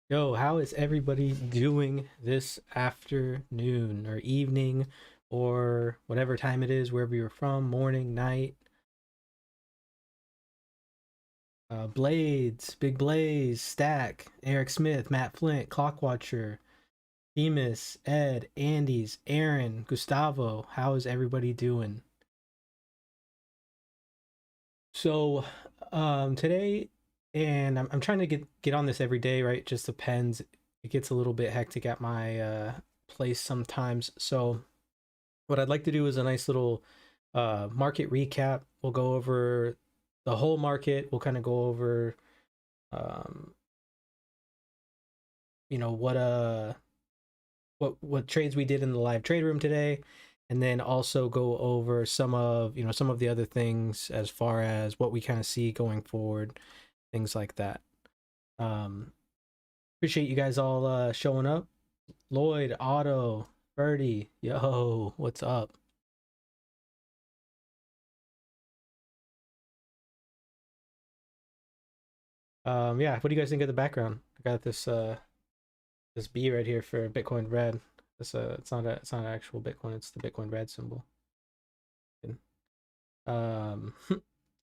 Yo, how is everybody doing this afternoon or evening or whatever time it is, wherever you're from, morning, night? Blades, Big Blaze, Stack, Eric Smith, Matt Flint, Clockwatcher, Demus, Ed, Andes, Aaron, Gustavo. How is everybody doing? So, today, and I'm trying to get on this every day, right? It just depends. It gets a little bit hectic at my place sometimes. So, what I'd like to do is a nice little market recap. We'll go over the whole market. We'll kind of go over, um, you know, what trades we did in the live trade room today, and then also go over some of some of the other things as far as what we kind of see going forward, things like that. Appreciate you guys all showing up. Lloyd, Otto, Birdie, yo, what's up? Yeah, what do you guys think of the background? I got this B right here for Bitcoin Red. It's not an actual Bitcoin, it's the Bitcoin Red symbol. Um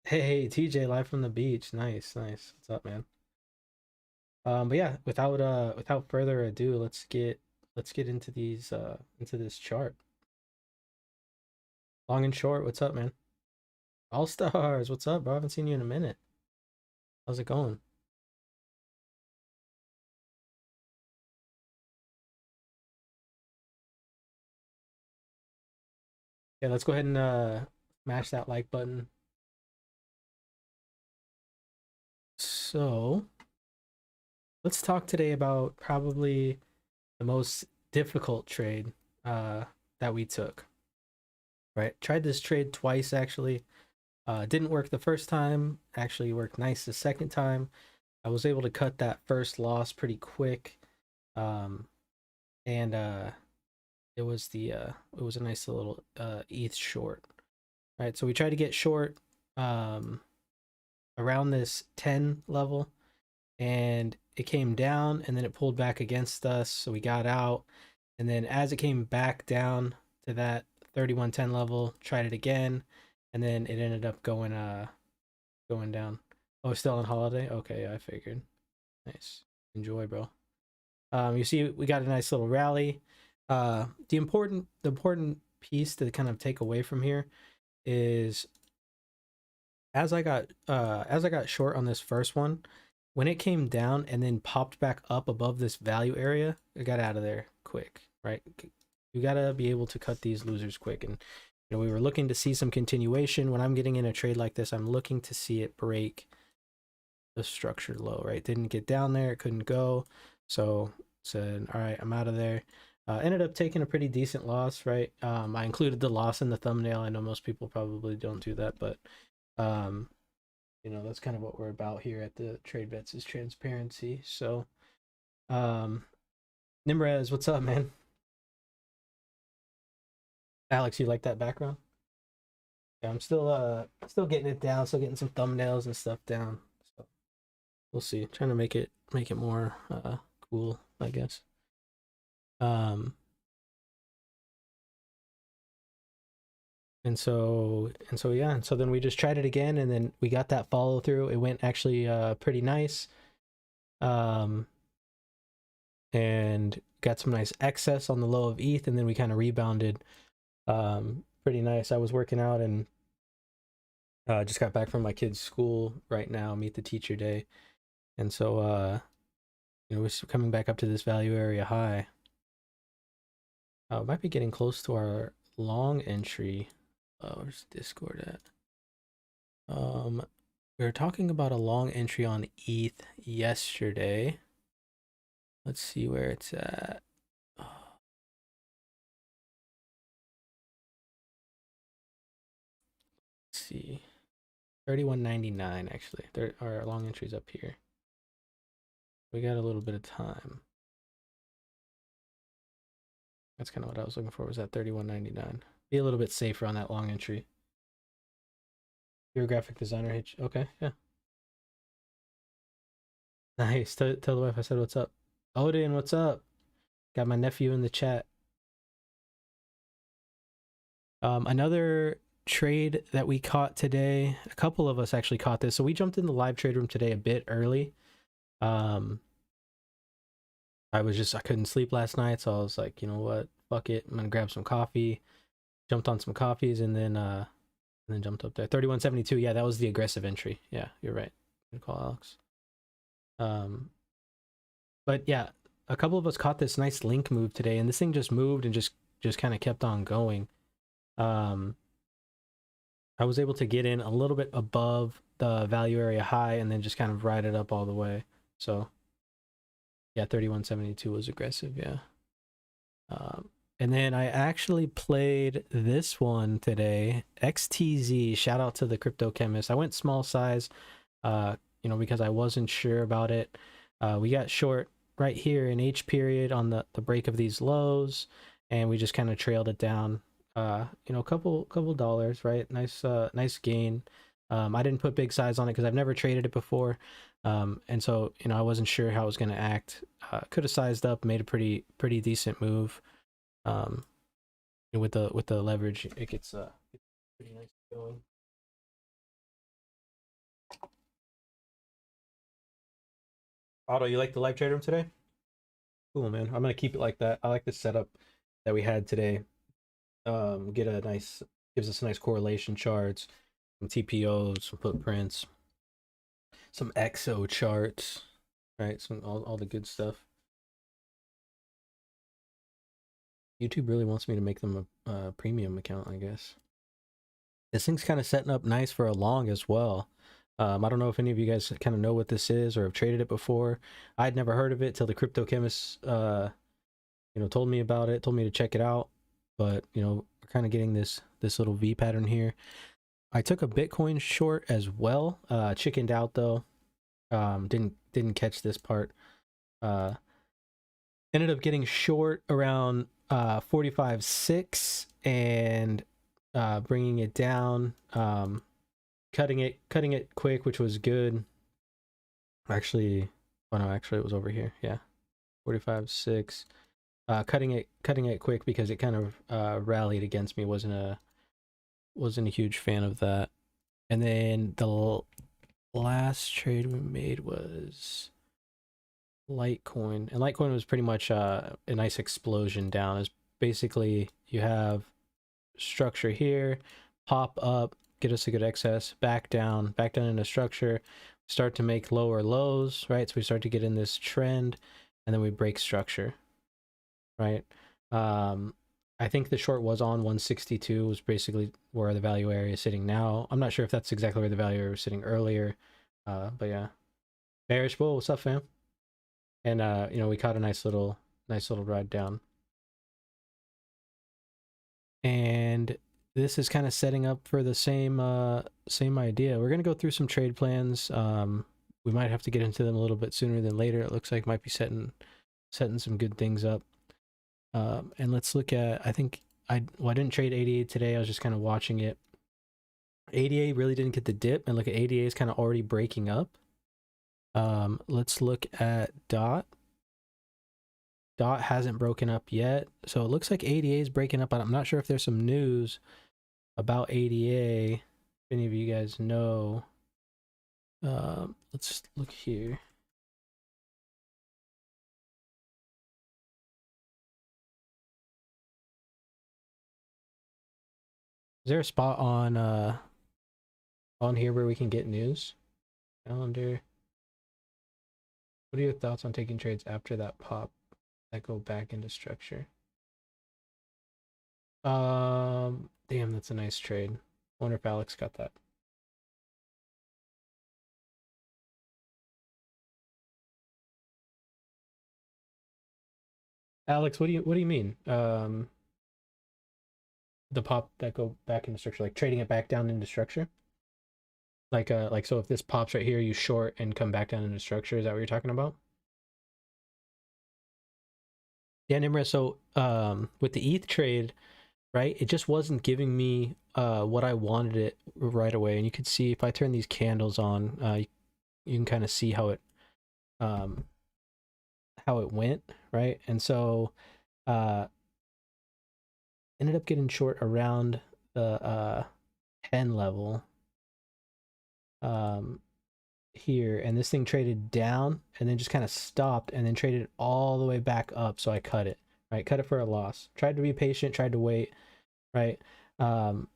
hey TJ, live from the beach. Nice. What's up, man? But yeah, without further ado, let's get into into this chart. Long and short, what's up, man? All stars, what's up, bro? I haven't seen you in a minute. How's it going? Yeah, let's go ahead and smash that like button. So let's talk today about probably the most difficult trade that we took. Right, tried this trade twice actually. Didn't work the first time. Actually worked nice the second time. I was able to cut that first loss pretty quick, and it was a nice little ETH short. Right, so we tried to get short around this 10 level, and it came down, and then it pulled back against us, so we got out, and then as it came back down to that 3110 level, tried it again, and then it ended up going down. Oh, still on holiday? Okay, yeah, I figured. Nice. Enjoy, bro. You see we got a nice little rally. The important piece to kind of take away from here is as I got short on this first one, when it came down and then popped back up above this value area, I got out of there quick, right? You gotta be able to cut these losers quick. And we were looking to see some continuation. When I'm getting in a trade like this, I'm looking to see it break the structured low, right? Didn't get down there, it couldn't go, so said, all right, I'm out of there. Ended up taking a pretty decent loss, right? I included the loss in the thumbnail. I know most people probably don't do that, but that's kind of what we're about here at the Trade Bets, is transparency. So Nimrez, what's up, man? Alex, you like that background? Yeah, I'm still getting it down, still getting some thumbnails and stuff down. So we'll see. Trying to make it more cool, I guess. And so then we just tried it again, and then we got that follow through. It went actually pretty nice, and got some nice excess on the low of ETH, and then we kind of rebounded pretty nice. I was working out and just got back from my kid's school right now, meet the teacher day, and so we're coming back up to this value area high. Might be getting close to our long entry. Where's Discord at? We were talking about a long entry on ETH yesterday. Let's see where it's at. Let's see. 31.99 actually. There are long entries up here. We got a little bit of time. That's kind of what I was looking for, was that 31.99. Be a little bit safer on that long entry. You're a graphic designer, Hitch. Okay, yeah. Nice. Tell the wife I said what's up. Odin, what's up? Got my nephew in the chat. Another trade that we caught today, a couple of us actually caught this. So we jumped in the live trade room today a bit early. I couldn't sleep last night, so I was like, you know what? Fuck it. I'm gonna grab some coffee. Jumped on some coffees and then jumped up there. 31.72. Yeah, that was the aggressive entry. Yeah, you're right. Good call, Alex. But yeah, a couple of us caught this nice link move today, and this thing just moved and just kind of kept on going. I was able to get in a little bit above the value area high and then just kind of ride it up all the way. So yeah, 31.72 was aggressive. Yeah. And then I actually played this one today, XTZ. Shout out to the crypto chemist. I went small size, because I wasn't sure about it. We got short right here in H period on the break of these lows, and we just kind of trailed it down. A couple dollars, right? Nice gain. I didn't put big size on it because I've never traded it before, and so I wasn't sure how it was going to act. Could have sized up, made a pretty decent move. With the leverage, it gets pretty nice going. Otto, you like the live trade room today? Cool, man. I'm gonna keep it like that. I like the setup that we had today. Gives us a nice correlation charts, some TPOs, some footprints, some EXO charts, right? All the good stuff. YouTube really wants me to make them a premium account, I guess. This thing's kind of setting up nice for a long as well. I don't know if any of you guys kind of know what this is or have traded it before. I'd never heard of it till the crypto chemist, told me about it, told me to check it out. But, we're kind of getting this little V pattern here. I took a Bitcoin short as well. Chickened out though. Didn't catch this part. Ended up getting short around 45.6 and bringing it down. Cutting it quick, which was good. Actually, it was over here. Yeah, 45.6. Cutting it quick because it kind of rallied against me. Wasn't a huge fan of that. And then the last trade we made was Litecoin, and Litecoin was pretty much a nice explosion down. It's basically you have structure here, pop up, get us a good excess, back down into structure, start to make lower lows, right? So we start to get in this trend, and then we break structure, right? I think the short was on 162, was basically where the value area is sitting now. I'm not sure if that's exactly where the value area was sitting earlier, but yeah. Bearish bull, what's up, fam? And we caught a nice little ride down. And this is kind of setting up for the same idea. We're gonna go through some trade plans. We might have to get into them a little bit sooner than later. It looks like might be setting some good things up. And let's look at, I think I didn't trade ADA today. I was just kind of watching it. ADA really didn't get the dip, and look at ADA is kind of already breaking up. Let's look at DOT. DOT hasn't broken up yet, so it looks like ADA is breaking up, but I'm not sure if there's some news about ADA. If any of you guys know. Let's look here. Is there a spot on here where we can get news? Calendar. What are your thoughts on taking trades after that pop that go back into structure? Damn, that's a nice trade. Wonder if Alex got that. Alex, what do you mean? The pop that go back into structure, like trading it back down into structure? Like so if this pops right here, you short and come back down into structure, is that what you're talking about? Yeah, Nimra, so with the ETH trade, right, it just wasn't giving me what I wanted it right away. And you could see if I turn these candles on, you can kind of see um how it went, right? And so ended up getting short around the 10 level here, and this thing traded down and then just kind of stopped and then traded all the way back up, so I cut it, right? Cut it for a loss. Tried to be patient, tried to wait, right? um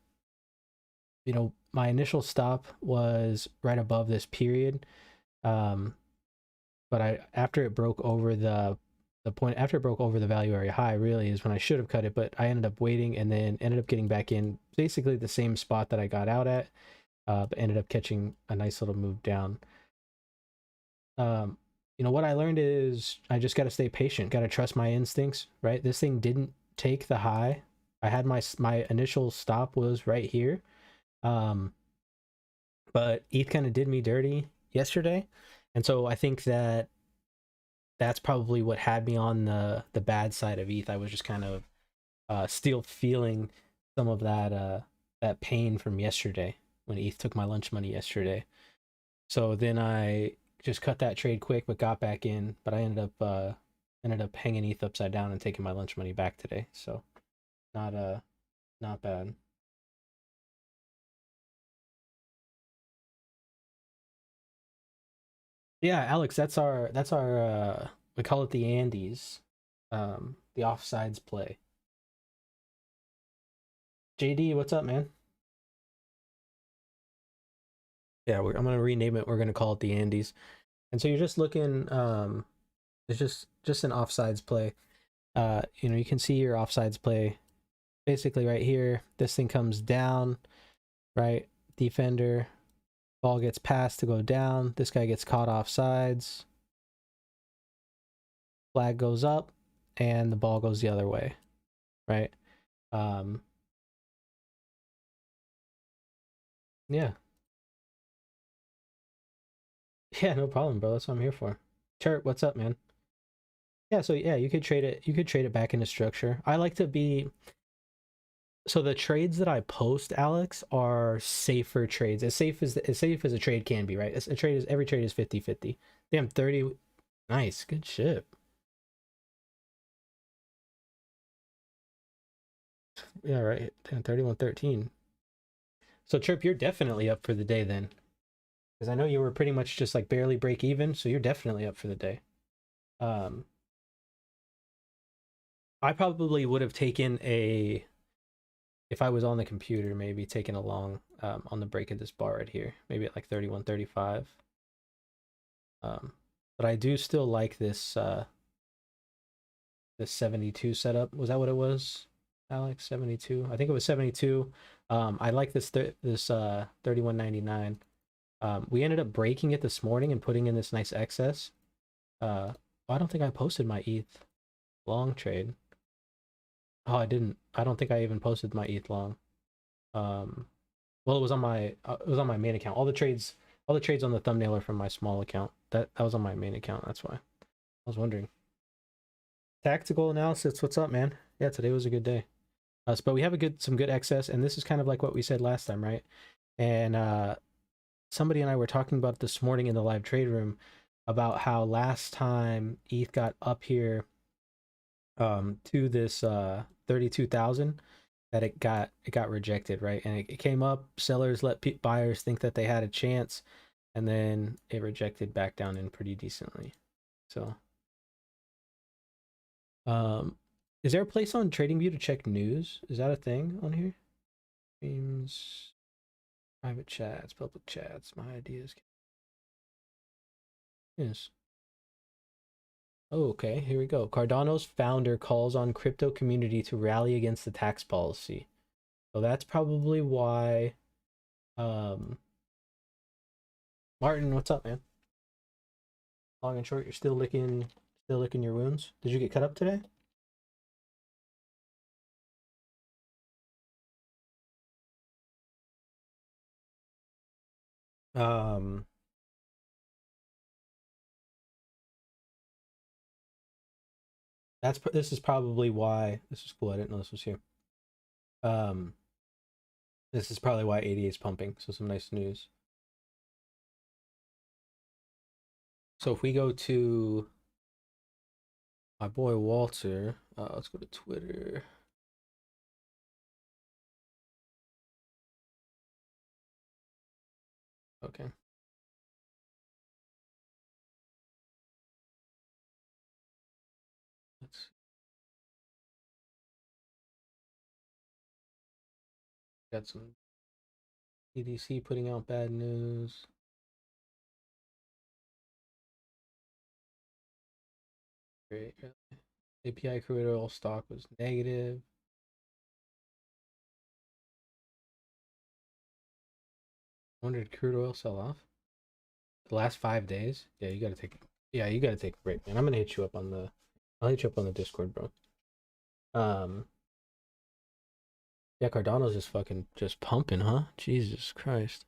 you know, my initial stop was right above this period, um but I after it broke over the point, after it broke over the value area high, really is when I should have cut it, but I ended up waiting and then ended up getting back in basically the same spot that I got out at, but ended up catching a nice little move down. You know, what I learned is I just got to stay patient, got to trust my instincts, right? This thing didn't take the high. I had my initial stop was right here, um but ETH kind of did me dirty yesterday, and so I think that that's probably what had me on the bad side of ETH. I was just kind of still feeling some of that pain from yesterday when ETH took my lunch money yesterday. So then I just cut that trade quick, but got back in. But I ended up hanging ETH upside down and taking my lunch money back today. So not bad. Yeah, Alex, that's our we call it the Andes, the offsides play. JD, what's up, man? Yeah, I'm gonna rename it. We're gonna call it the Andes. And so you're just looking, it's just an offsides play. You know, you can see your offsides play basically right here. This thing comes down, right? Defender, ball gets passed to go down. This guy gets caught offsides. Flag goes up, and the ball goes the other way, right? Um, yeah, yeah, no problem, bro. That's what I'm here for. Chirp, what's up, man? Yeah, so yeah, you could trade it. You could trade it back into structure. I like to be, so the trades that I post, Alex, are safer trades. As safe as a trade can be, right? A trade is, every trade is 50-50. Damn, 30. Nice, good shit. Yeah, right. Damn, 31-13. So Chirp, you're definitely up for the day then. Because I know you were pretty much just like barely break even, so you're definitely up for the day. Um I probably would have taken a, if I was on the computer, maybe taken a long on the break of this bar right here, maybe at like 31-35. But I do still like this 72 setup. Was that what it was, Alex? 72? I think it was 72. I like this 31.99. We ended up breaking it this morning and putting in this nice excess. I don't think I posted my ETH long trade. Oh, I didn't. I don't think I even posted my ETH long. Um, well, it was on my main account. All the trades on the thumbnail are from my small account. That was on my main account. That's why I was wondering. Tactical analysis. What's up, man? Yeah, today was a good day. But we have some good excess, and this is kind of like what we said last time, right? And somebody and I were talking about this morning in the live trade room about how last time ETH got up here to this 32,000, that it got rejected, right? And it came up, sellers let buyers think that they had a chance, and then it rejected back down in pretty decently. So is there a place on TradingView to check news? Is that a thing on here? Streams, private chats, public chats, my ideas. Yes. Oh, okay, here we go. Cardano's founder calls on crypto community to rally against the tax policy. So that's probably why. Martin, what's up, man? Long and short, you're still licking your wounds. Did you get cut up today? Um, This is probably why this is cool. I didn't know this was here. This is probably why 88 is pumping. So some nice news. So if we go to my boy Walter, let's go to Twitter. Okay. Let's got some CDC putting out bad news. Great. API crude oil stock was negative. When did crude oil sell off? The last 5 days? Yeah, you gotta take. Yeah, you gotta take a break, man. I'm gonna hit you up on the. I'll hit you up on the Discord, bro. Yeah, Cardano's just fucking just pumping, huh? Jesus Christ.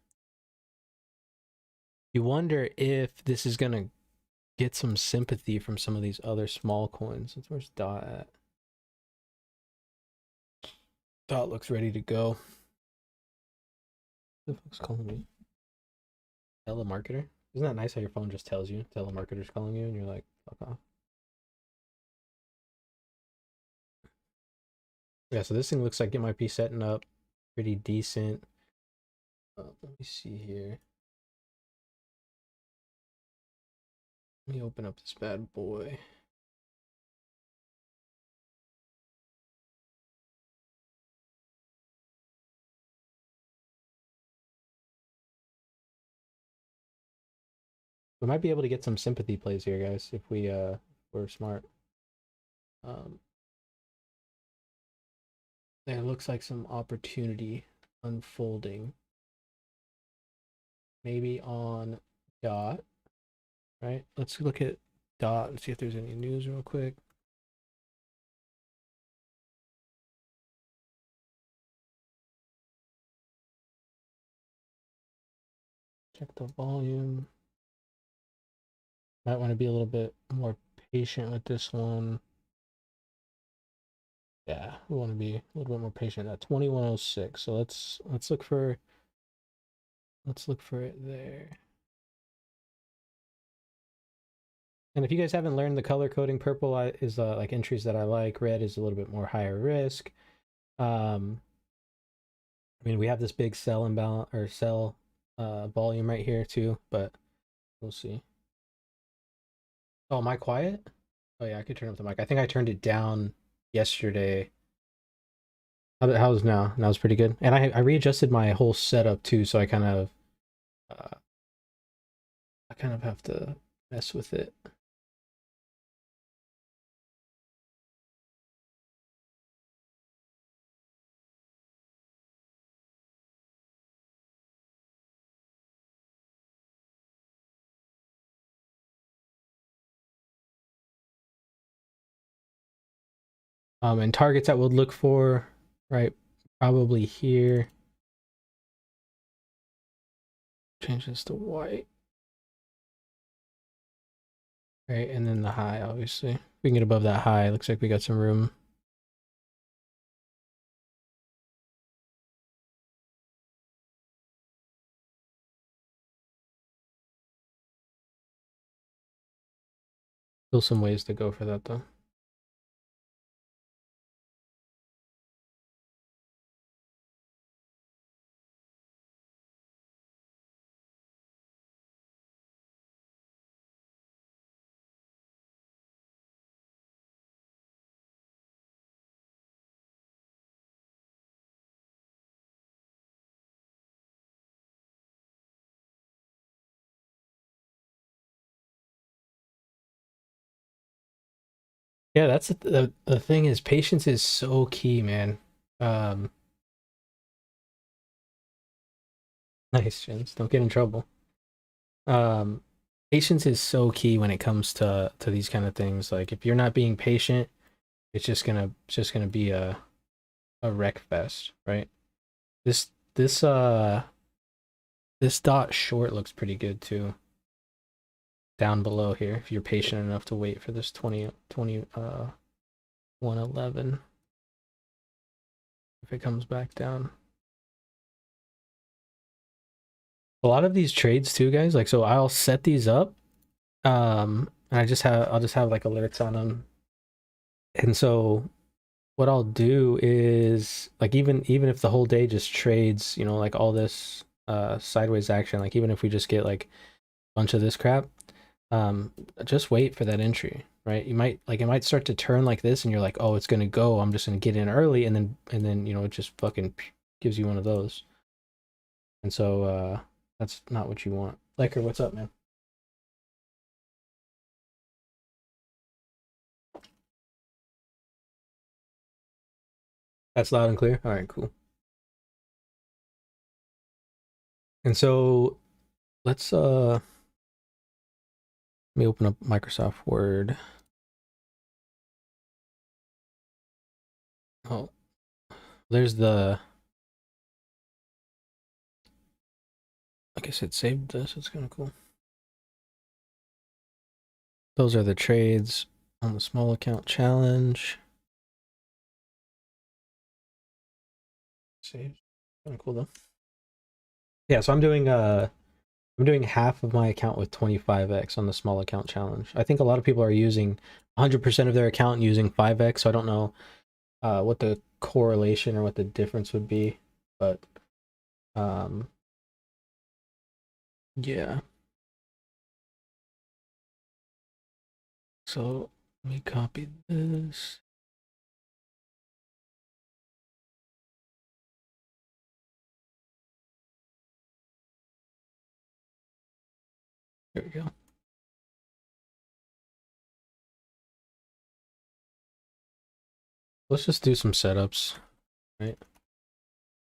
You wonder if this is gonna get some sympathy from some of these other small coins. Where's Dot at? Dot looks ready to go. Who the fuck's calling me? Telemarketer? Isn't that nice how your phone just tells you telemarketer's calling you and you're like, fuck off? Yeah, so this thing looks like it might be setting up pretty decent. Let me see here. Let me open up this bad boy. We might be able to get some sympathy plays here, guys, if we're smart. There looks like some opportunity unfolding. Maybe on Dot, right? Let's look at Dot and see if there's any news real quick. Check the volume. Might want to be a little bit more patient with this one. Yeah, we want to be a little bit more patient at 2106. So let's look for it there. And if you guys haven't learned the color coding, purple is like entries that I like. Red is a little bit more higher risk. I mean, we have this big sell imbalance or sell volume right here too, but we'll see. Oh, am I quiet? Oh yeah, I could turn up the mic. I think I turned it down yesterday. How's now? Now it's pretty good. And I readjusted my whole setup too, so I kind of have to mess with it. And targets that we'll look for, right? Probably here. Change this to white. Right, and then the high, obviously. If we can get above that high, looks like we got some room. Still some ways to go for that though. Yeah, that's the thing is patience is so key, man. Nice, Jens. Don't get in trouble. Um, Patience is so key when it comes to these kind of things. Like if you're not being patient, it's just gonna be a wreck fest, right? This this this dot short looks pretty good too. Down below here, if you're patient enough to wait for this 20 111 if it comes back down. A lot of these trades too, guys, like, so I'll set these up, and I'll just have like alerts on them. And so what I'll do is, like, even if the whole day just trades, you know, like all this sideways action, like even if we just get like a bunch of this crap, just wait for that entry, right? You might, like, it might start to turn like this and you're like, oh, it's gonna go, I'm just gonna get in early, and then you know, it just fucking gives you one of those. And so that's not what you want. Liker, what's up, man? That's loud and clear. All right, cool. And so let's let me open up Microsoft Word. Oh, there's the, I guess it saved this. It's kind of cool. Those are the trades on the small account challenge. Saved. Kind of cool though. Yeah, so I'm doing half of my account with 25x on the small account challenge. I think a lot of people are using 100% of their account using 5x, so I don't know what the correlation or what the difference would be, but yeah. So let me copy this. There we go. Let's just do some setups, right?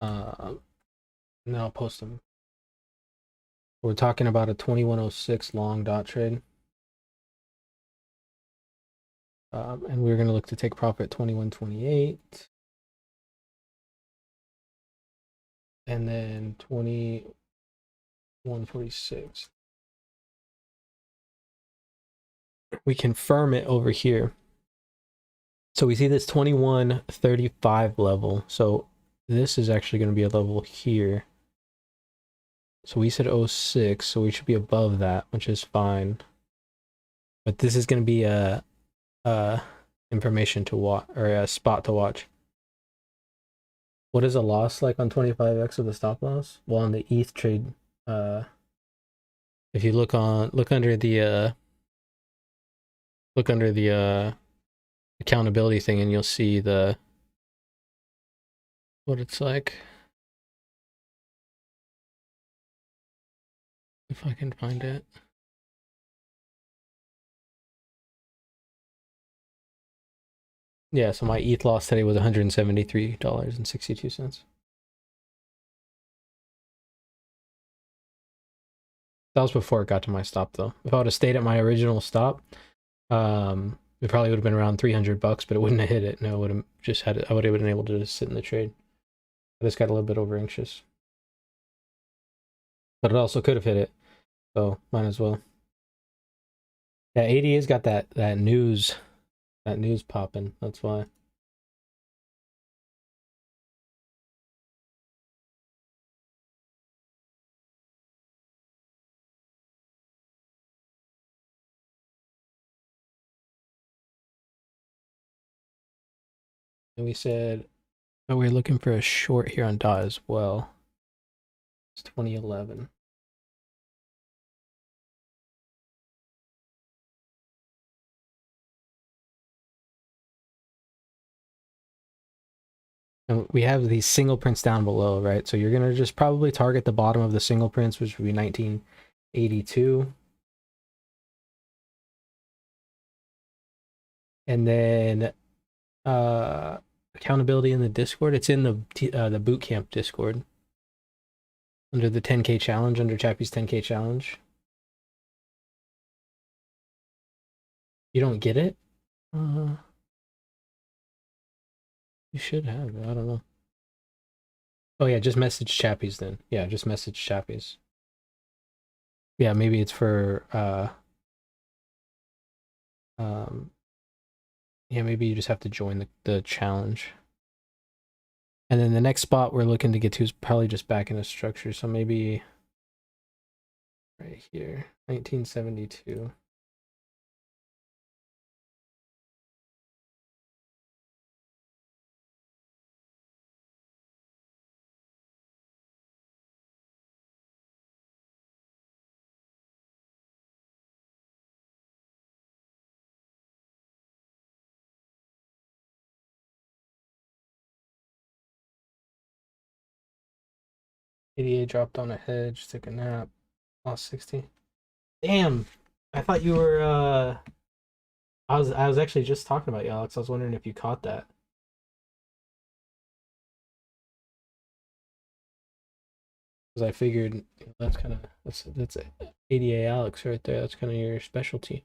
And then I'll post them. We're talking about a 2106 long dot trade. And we're going to look to take profit 2128. And then 2146. We confirm it over here. So we see this 2135 level. So this is actually going to be a level here. So we said 06, so we should be above that, which is fine. But this is going to be a information to watch, or a spot to watch. What is a loss like on 25x of the stop loss? Well, on the ETH trade, if you look under the accountability thing, and you'll see what it's like. If I can find it. Yeah, so my ETH loss today was $173.62. That was before it got to my stop, though. If I would have stayed at my original stop, it probably would have been around $300, but it wouldn't have hit it. No, it would have just had it. I would have been able to just sit in the trade. I just got a little bit over anxious, but it also could have hit it, so might as well. Yeah, ADA's got that news popping. That's why. And we said, oh, we're looking for a short here on DOT as well. It's 2011. And we have these single prints down below, right? So you're gonna just probably target the bottom of the single prints, which would be 1982. And then accountability in the Discord. It's in the bootcamp Discord under the 10K challenge, under Chappies 10K challenge. You don't get it? You should have it. I don't know. Oh yeah, just message Chappies then. Yeah, just message Chappies. Yeah, maybe it's for Yeah, maybe you just have to join the challenge. And then the next spot we're looking to get to is probably just back into structure. So maybe right here, 1972. ADA dropped on a hedge, took a nap, lost 60. Damn, I thought you were. I was actually just talking about you, Alex. I was wondering if you caught that. Because I figured that's kind of that's ADA Alex right there. That's kind of your specialty.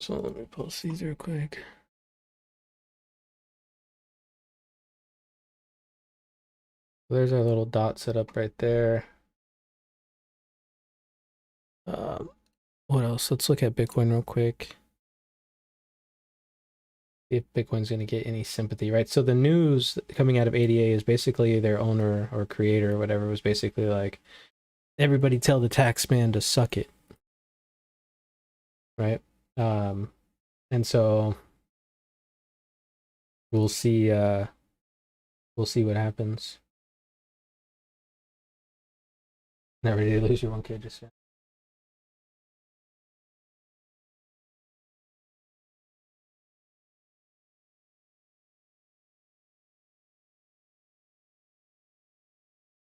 So let me post these real quick. There's our little dot set up right there. What else? Let's look at Bitcoin real quick. See if Bitcoin's going to get any sympathy, right? So the news coming out of ADA is basically their owner or creator or whatever was basically like, everybody tell the tax man to suck it, right? And so we'll see. We'll see what happens. Not ready to lose your 1K just yet.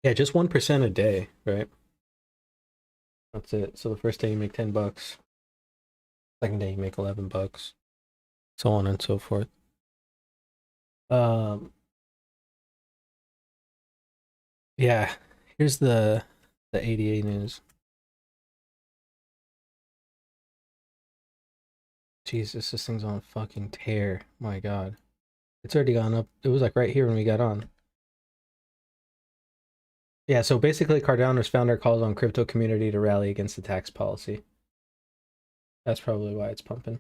Yeah, just 1% a day, right? That's it. So the first day you make $10, second day you make $11, so on and so forth. Um, yeah. Here's the ADA news. Jesus, this thing's on fucking tear. My God, it's already gone up. It was like right here when we got on. Yeah. So basically, Cardano's founder calls on crypto community to rally against the tax policy. That's probably why it's pumping.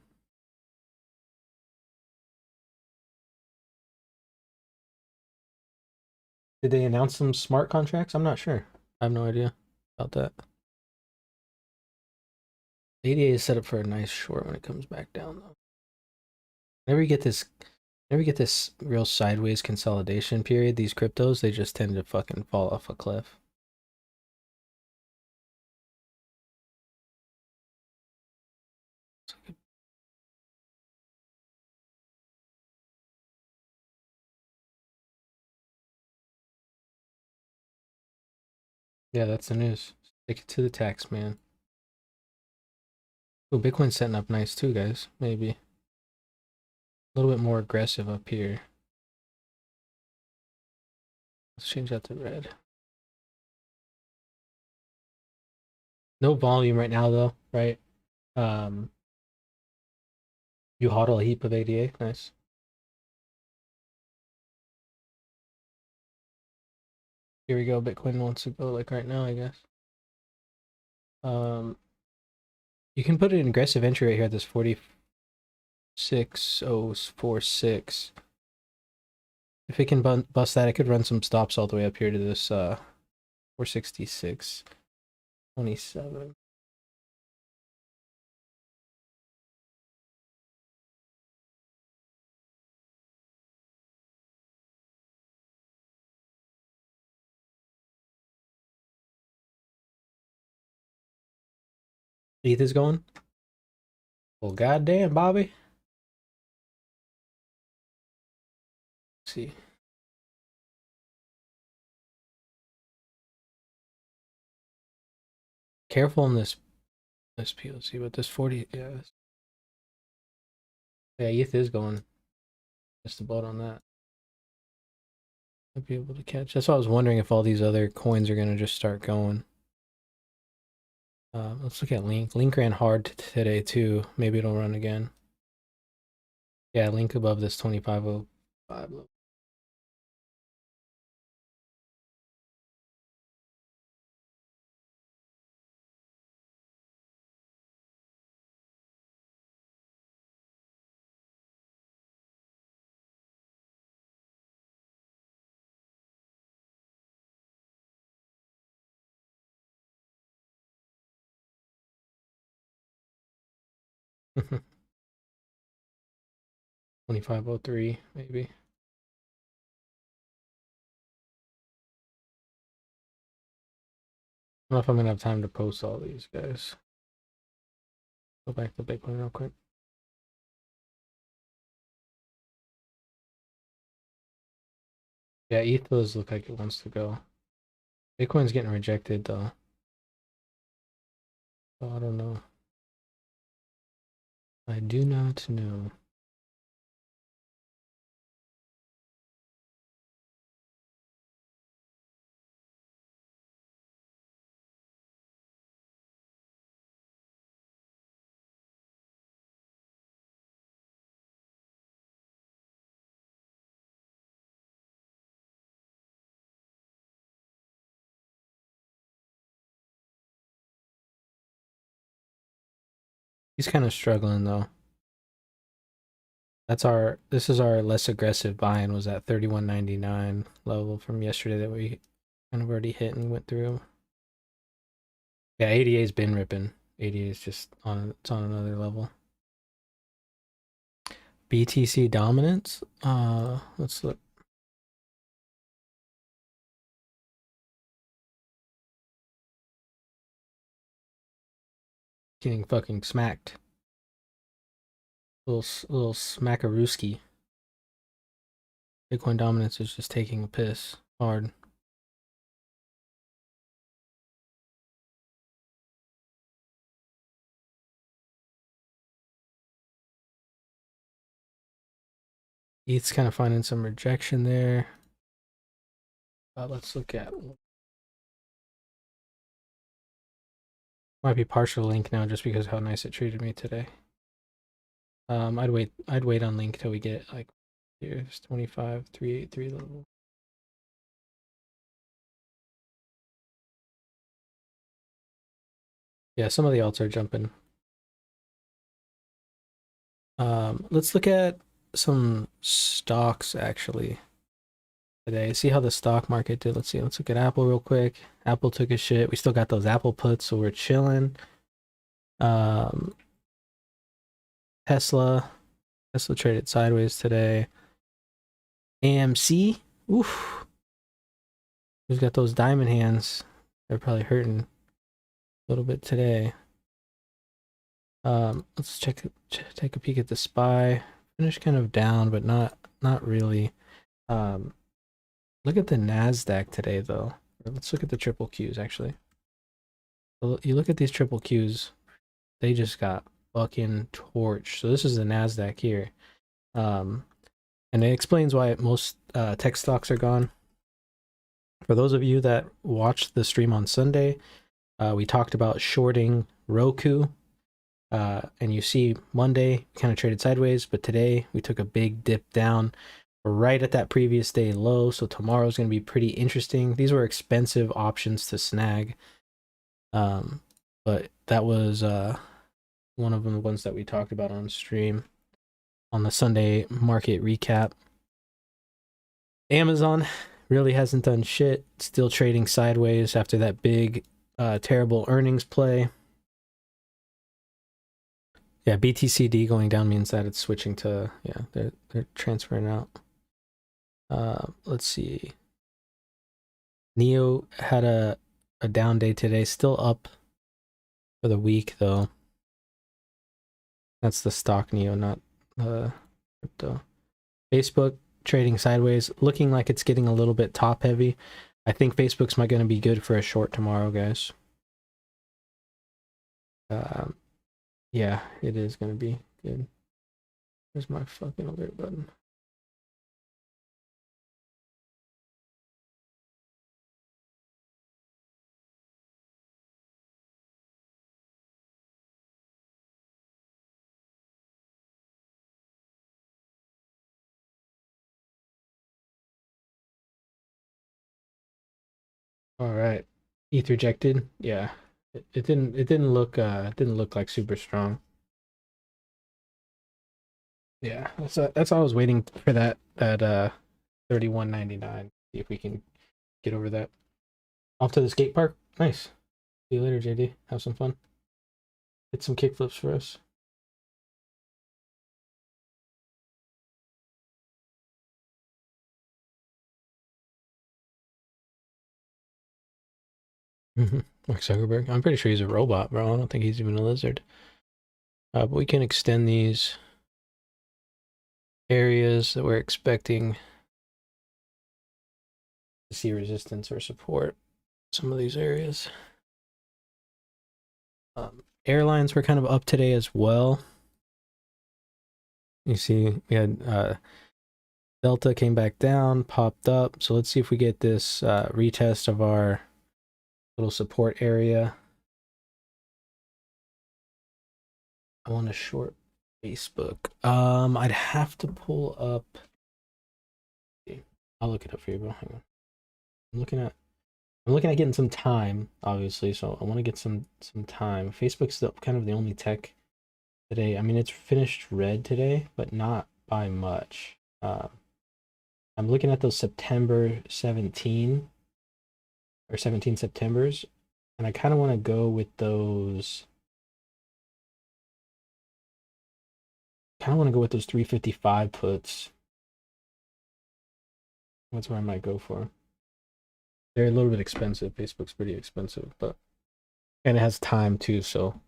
Did they announce some smart contracts? I'm not sure. I have no idea about that. ADA is set up for a nice short when it comes back down, though. Whenever you get this, whenever you get this real sideways consolidation period, these cryptos, they just tend to fucking fall off a cliff. Yeah, that's the news. Stick it to the tax man. Oh, Bitcoin's setting up nice too, guys. Maybe a little bit more aggressive up here. Let's change that to red. No volume right now though, right? Um, you hodl a heap of ADA. Nice. Here we go. Bitcoin wants to go like right now, I guess. Um, you can put an aggressive entry right here at this 46046. If it can bust that, it could run some stops all the way up here to this 466.27. ETH is going. Well, goddamn, Bobby. Let's see. Careful on this PLC, but this 40, yeah, ETH is going. Just about on that. I'd be able to catch. That's why I was wondering if all these other coins are gonna just start going. Let's look at Link. Link ran hard today too. Maybe it'll run again. Yeah, Link above this 2505 level. 2503 maybe. I don't know if I'm gonna have time to post all these guys. Go back to Bitcoin real quick. Yeah, ETH does look like it wants to go. Bitcoin's getting rejected though. So I don't know. I do not know. He's kind of struggling though. This is our less aggressive buy-in, was at 31.99 level from yesterday that we kind of already hit and went through. Yeah, ADA's been ripping. ADA is just it's on another level. BTC dominance. Let's look. Getting fucking smacked. Little smackarooski. Bitcoin dominance is just taking a piss hard. ETH's kind of finding some rejection there. Let's look at. Might be partial link now just because how nice it treated me today. I'd wait on link till we get like here's 25,383 level. Yeah, some of the alts are jumping. Let's look at some stocks actually today. See how the stock market did. Let's see. Let's look at Apple real quick. Apple took a shit. We still got those Apple puts, so we're chilling. Tesla traded sideways today. AMC, oof. Who's got those diamond hands? They're probably hurting a little bit today. Let's take a peek at the SPY. Finished kind of down, but not really. Look at the NASDAQ today though. Let's look at the triple Qs actually. You look at these triple Qs, they just got fucking torched. So this is the NASDAQ here. And it explains why most tech stocks are gone. For those of you that watched the stream on Sunday, we talked about shorting Roku. And you see Monday kind of traded sideways, but today we took a big dip down right at that previous day low. So tomorrow's going to be pretty interesting. These were expensive options to snag. But that was one of the ones that we talked about on stream on the Sunday market recap. Amazon really hasn't done shit. Still trading sideways after that big, terrible earnings play. Yeah, BTCD going down means that it's switching to, yeah, they're transferring out. Let's see. Neo had a down day today, still up for the week though. That's the stock Neo, not crypto. Facebook trading sideways, looking like it's getting a little bit top heavy. I think Facebook's not going to be good for a short tomorrow, guys. Yeah, it is going to be good. Where's my fucking alert button? All right. ETH rejected. Yeah. It didn't look like super strong. Yeah. That's why I was waiting for that 31.99. See if we can get over that. Off to the skate park. Nice. See you later, JD. Have some fun. Hit some kickflips for us. Mark Zuckerberg. I'm pretty sure he's a robot, bro. I don't think he's even a lizard. But we can extend these areas that we're expecting to see resistance or support. Some of these areas. Airlines were kind of up today as well. You see, we had Delta came back down, popped up. So let's see if we get this retest of our little support area. I want to short Facebook. I'd have to pull up. I'll look it up for you, bro. Hang on. I'm looking at getting some time, obviously. So I want to get some time. Facebook's kind of the only tech today. I mean, it's finished red today, but not by much. I'm looking at those September 17 or 17 Septembers, and I kind of want to go with those. Kind of want to go with those 355 puts. That's where I might go for. They're a little bit expensive. Facebook's pretty expensive, but and it has time too. So,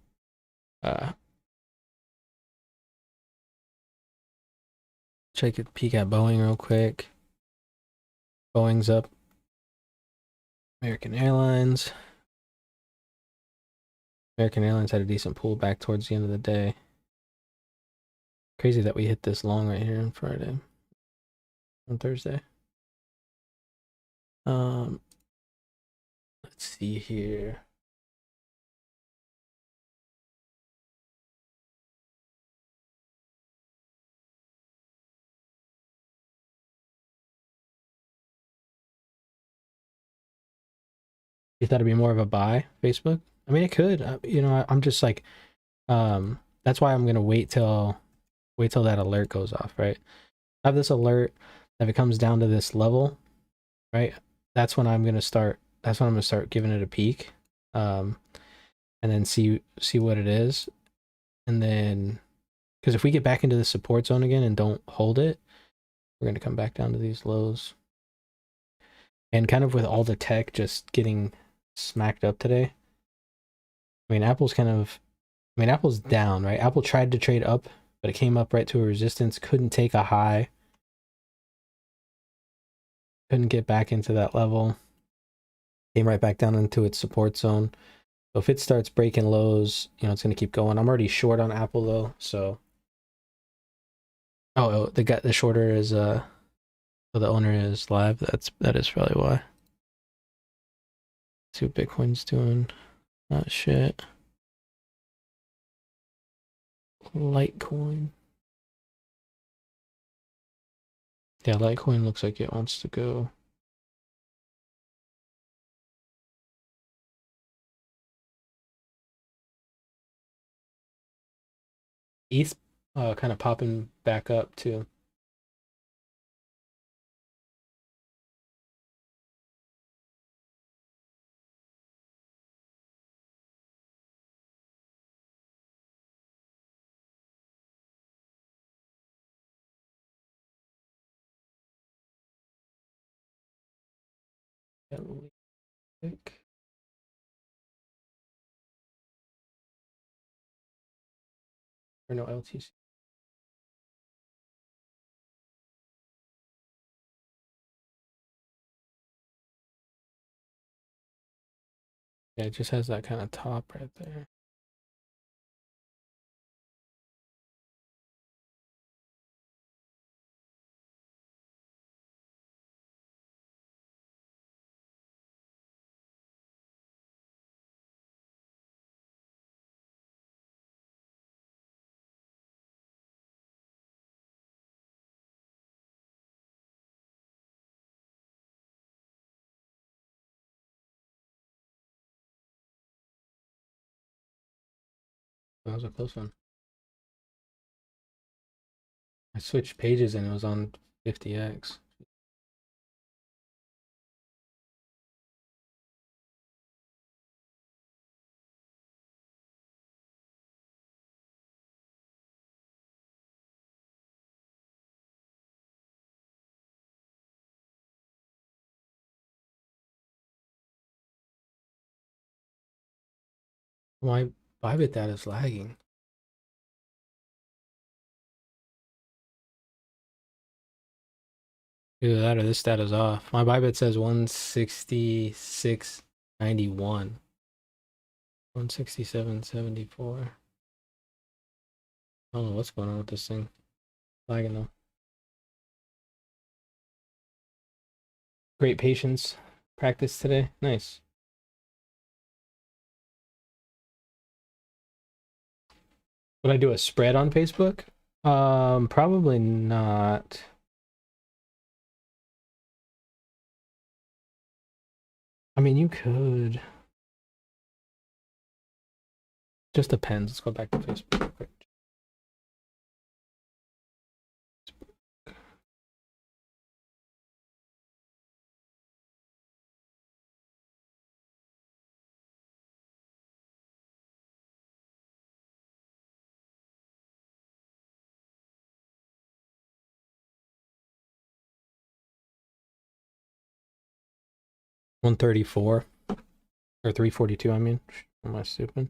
take a peek at Boeing real quick. Boeing's up. American Airlines. American Airlines had a decent pullback towards the end of the day. Crazy that we hit this long right here on Friday. On Thursday. Let's see here. You thought it'd be more of a buy, Facebook? I mean, it could. I'm just like, that's why I'm gonna wait till that alert goes off, right? I have this alert. If it comes down to this level, right? That's when I'm gonna start. That's when I'm gonna start giving it a peek, and then see what it is, and then because if we get back into the support zone again and don't hold it, we're gonna come back down to these lows. And kind of with all the tech just getting smacked up today. I mean, Apple's down, right? Apple tried to trade up, but it came up right to a resistance, couldn't take a high, couldn't get back into that level, came right back down into its support zone. So if it starts breaking lows, it's going to keep going. I'm already short on Apple though, so. Oh, the shorter is the owner is live. That is probably why. Let's see what Bitcoin's doing. Not shit. Litecoin. Yeah, Litecoin looks like it wants to go. ETH kind of popping back up too. Or no, LTC. Yeah, it just has that kind of top right there. That was a close one. I switched pages and it was on 50x. My Bybit data is lagging. Either that or this data's off. My Bybit says 166.91. 167.74. I don't know what's going on with this thing. Lagging though. Great patience practice today. Nice. Would I do a spread on Facebook? Probably not. I mean, you could. Just depends. Let's go back to Facebook real quick. 134 or 342. I mean, am I stupid?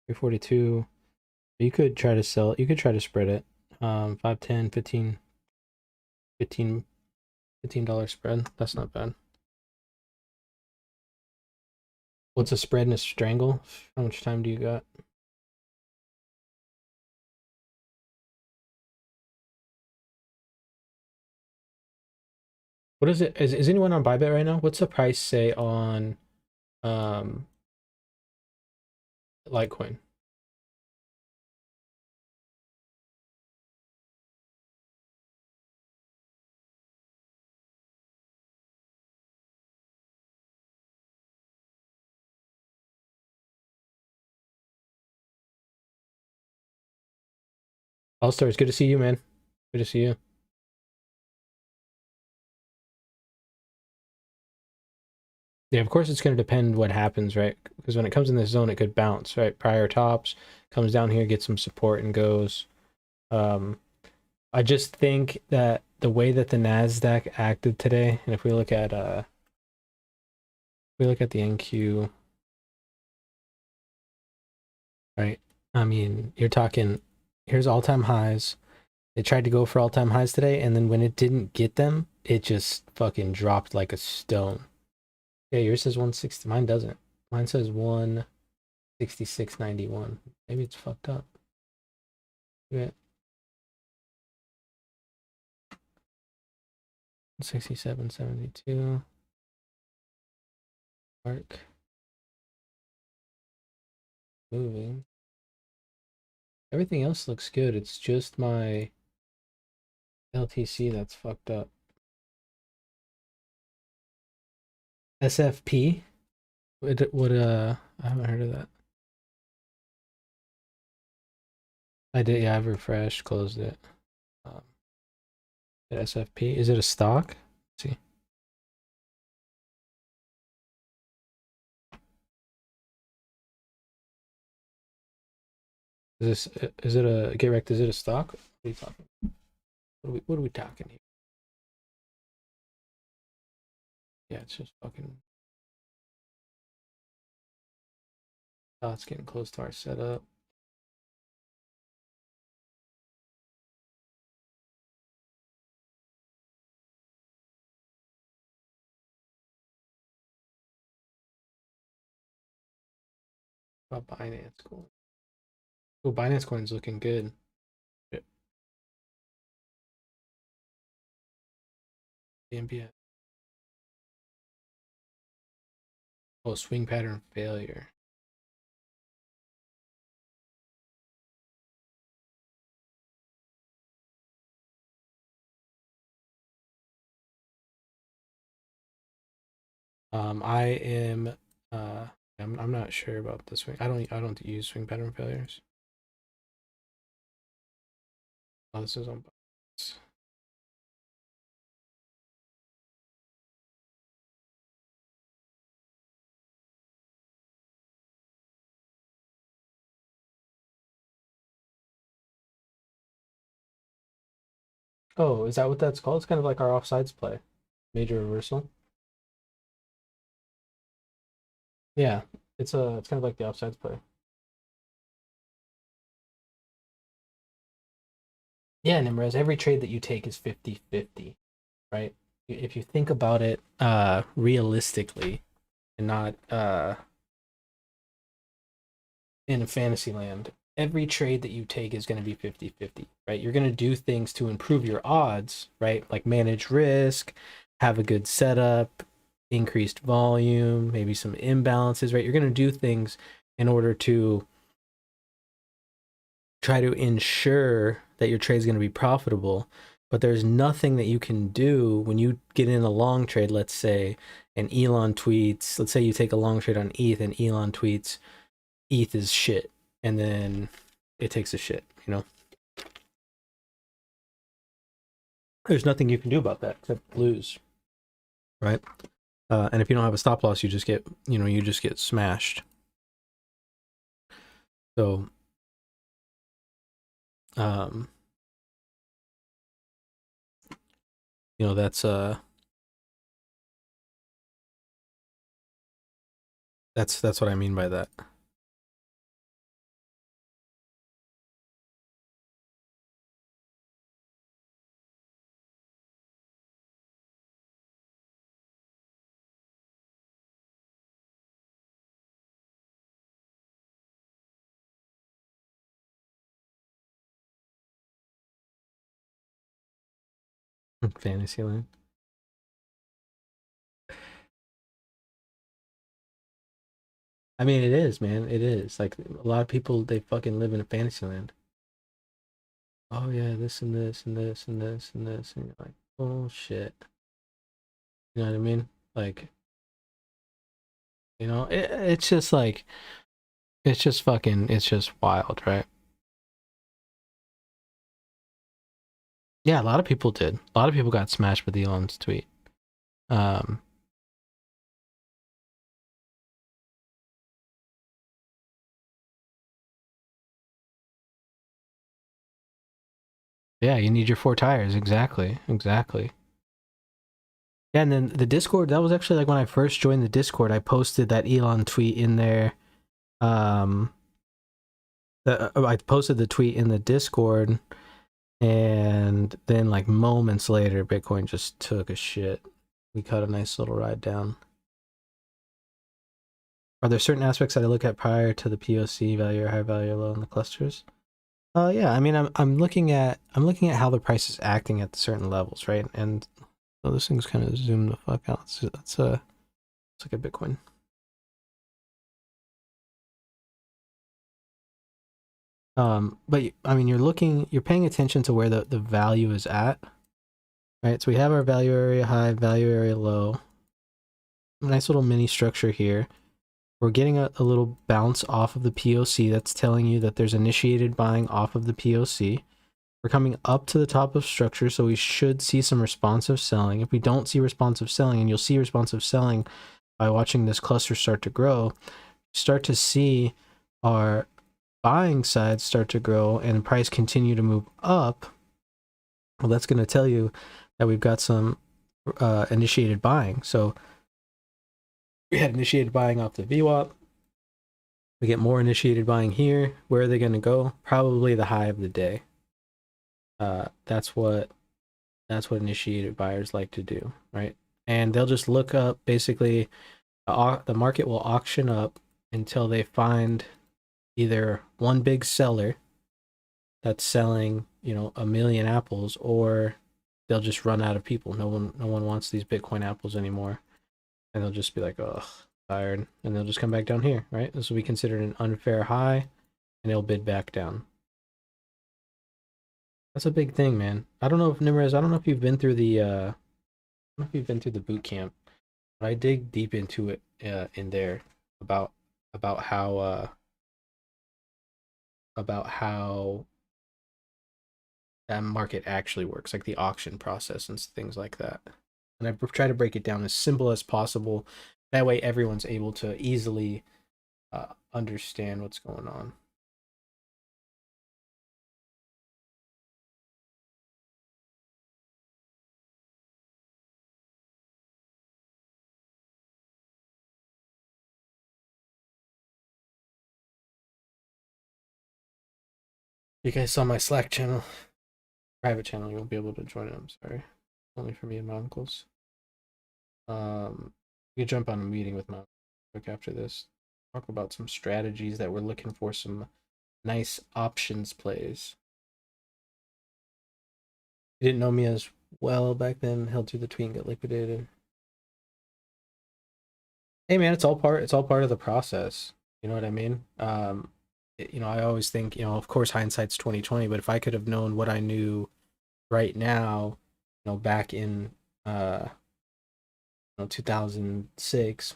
342. You could try to sell. You could try to spread it. 5, 10, 15, $15 spread. That's not bad. What's a spread and a strangle? How much time do you got? What is it? Is anyone on Bybit right now? What's the price say on Litecoin? All stars, good to see you, man. Good to see you. Yeah, of course it's going to depend what happens, right? Because when it comes in this zone, it could bounce, right? Prior tops, comes down here, gets some support and goes. I just think that the way that the Nasdaq acted today, and if we look at the NQ, right? I mean, you're talking here's all-time highs. They tried to go for all-time highs today, and then when it didn't get them, it just fucking dropped like a stone. Yeah, yours says 160. Mine doesn't. Mine says 166.91. Maybe it's fucked up. Yeah. 67.72. Mark. Moving. Everything else looks good. It's just my LTC that's fucked up. SFP? What I haven't heard of that. I did, yeah, I've refreshed, closed it. The SFP, is it a stock? Let's see. Is it a, get wrecked, is it a stock? What are you talking? What are we talking here? Yeah, it's just fucking. Oh, it's getting close to our setup. About Binance Coin. Oh, Binance Coin's looking good. Shit. The MBS. Oh, swing pattern failure. I am I'm not sure about the swing. I don't use swing pattern failures. Oh, this is on Binance. Oh, is that what that's called? It's kind of like our offsides play. Major reversal. Yeah, it's kind of like the offsides play. Yeah, Nimrez, every trade that you take is 50-50, right? If you think about it realistically and not in a fantasy land, every trade that you take is going to be 50-50, right? You're going to do things to improve your odds, right? Like manage risk, have a good setup, increased volume, maybe some imbalances, right? You're going to do things in order to try to ensure that your trade is going to be profitable. But there's nothing that you can do when you get in a long trade, let's say, and Elon tweets, let's say you take a long trade on ETH and Elon tweets, ETH is shit. And then it takes a shit, you know? There's nothing you can do about that except lose, right? And if you don't have a stop loss, you just get, you just get smashed. So, um, that's that's what I mean by that. Fantasyland. I mean, it is, man. It is. Like a lot of people, they fucking live in a fantasyland. Oh yeah, this and this and this and this and this, and you're like, oh shit. You know what I mean? Like, it's just like, it's just fucking, it's just wild, right? Yeah, a lot of people did. A lot of people got smashed with Elon's tweet. Um, yeah, you need your four tires. Exactly, exactly. Yeah, and then the Discord, that was actually like when I first joined the Discord, I posted that Elon tweet in there. Um, I posted the tweet in the Discord, and then like moments later, Bitcoin just took a shit. We cut a nice little ride down. Are there certain aspects that I look at prior to the POC value or high value or low in the clusters? Yeah, I mean, I'm looking at how the price is acting at certain levels, right? And so this thing's kind of zoomed the fuck out. Let's look at Bitcoin. But I mean, you're paying attention to where the value is at, right? So we have our value area high, value area low. Nice little mini structure here. We're getting a little bounce off of the POC. That's telling you that there's initiated buying off of the POC. We're coming up to the top of structure, so we should see some responsive selling. If we don't see responsive selling, and you'll see responsive selling by watching this cluster start to grow, start to see our buying side start to grow and price continue to move up, well, that's going to tell you that we've got some initiated buying. So we had initiated buying off the VWAP. We get more initiated buying here. Where are they going to go? Probably the high of the day. That's what initiated buyers like to do, right? And they'll just look up, basically, the market will auction up until they find either one big seller that's selling, a million apples, or they'll just run out of people. No one wants these Bitcoin apples anymore. And they'll just be like, ugh, tired. And they'll just come back down here, right? This will be considered an unfair high, and it'll bid back down. That's a big thing, man. I don't know if Nimrez, I don't know if you've been through the I don't know if you've been through the boot camp, but I dig deep into it in there about about how uh about how that market actually works, like the auction process and things like that. And I try to break it down as simple as possible. That way, everyone's able to easily understand what's going on. You guys saw my Slack channel. Private channel, you won't be able to join it. I'm sorry. Only for me and my uncles. You can jump on a meeting with my quick after this. Talk about some strategies that we're looking for, some nice options plays. You didn't know me as well back then. Held through the tweet and get liquidated. Hey man, it's all part of the process. You know what I mean? I always think, of course hindsight's 2020, but if I could have known what I knew right now, back in 2006,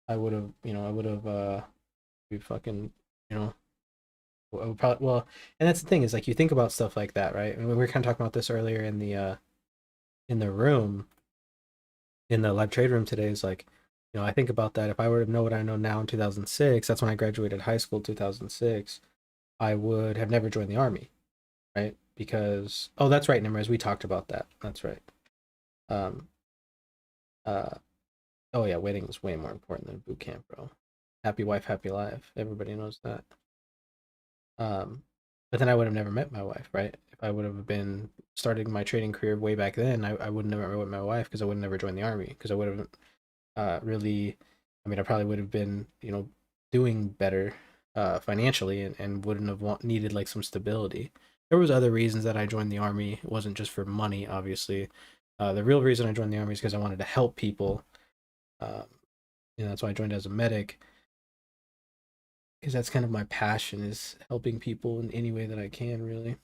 I would have we fucking, you know, I would probably, well, and that's the thing is like you think about stuff like that, right? And we were kind of talking about this earlier in the room, in the live trade room today, is like, I think about that. If I were to know what I know now in 2006, that's when I graduated high school, 2006, I would have never joined the army, right? Because, oh, that's right, Nimrez, we talked about that. That's right. Um, uh, oh yeah, waiting is way more important than boot camp, bro. Happy wife, happy life. Everybody knows that. But then I would have never met my wife, right? If I would have been starting my trading career way back then, I would never met my wife because I would never join the army because I would have really, I mean, I probably would have been, doing better financially and wouldn't have needed like some stability. There was other reasons that I joined the army. It wasn't just for money, obviously. The real reason I joined the army is because I wanted to help people. Um, that's why I joined as a medic because that's kind of my passion is helping people in any way that I can, really.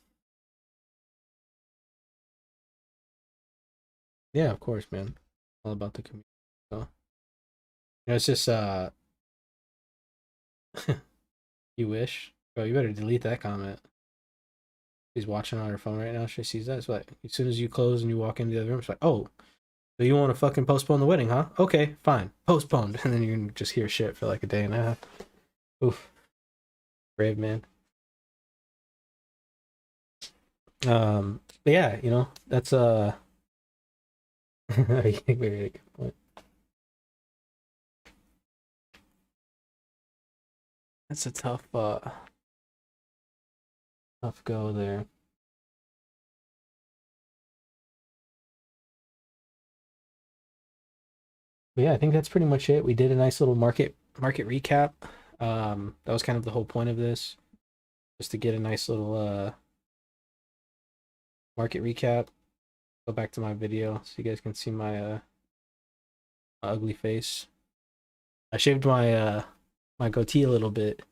Yeah, of course, man. All about the community. So, it's just you wish. Bro, you better delete that comment. She's watching on her phone right now. She sees that. It's like as soon as you close and you walk into the other room, it's like, oh, so you want to fucking postpone the wedding, huh? Okay, fine. Postponed. And then you can just hear shit for like a day and a half. Oof. Brave man. But yeah, that's I think very good point. That's a tough go there. But yeah, I think that's pretty much it. We did a nice little market recap. That was kind of the whole point of this, just to get a nice little market recap. Go back to my video so you guys can see my ugly face. I shaved my goatee a little bit.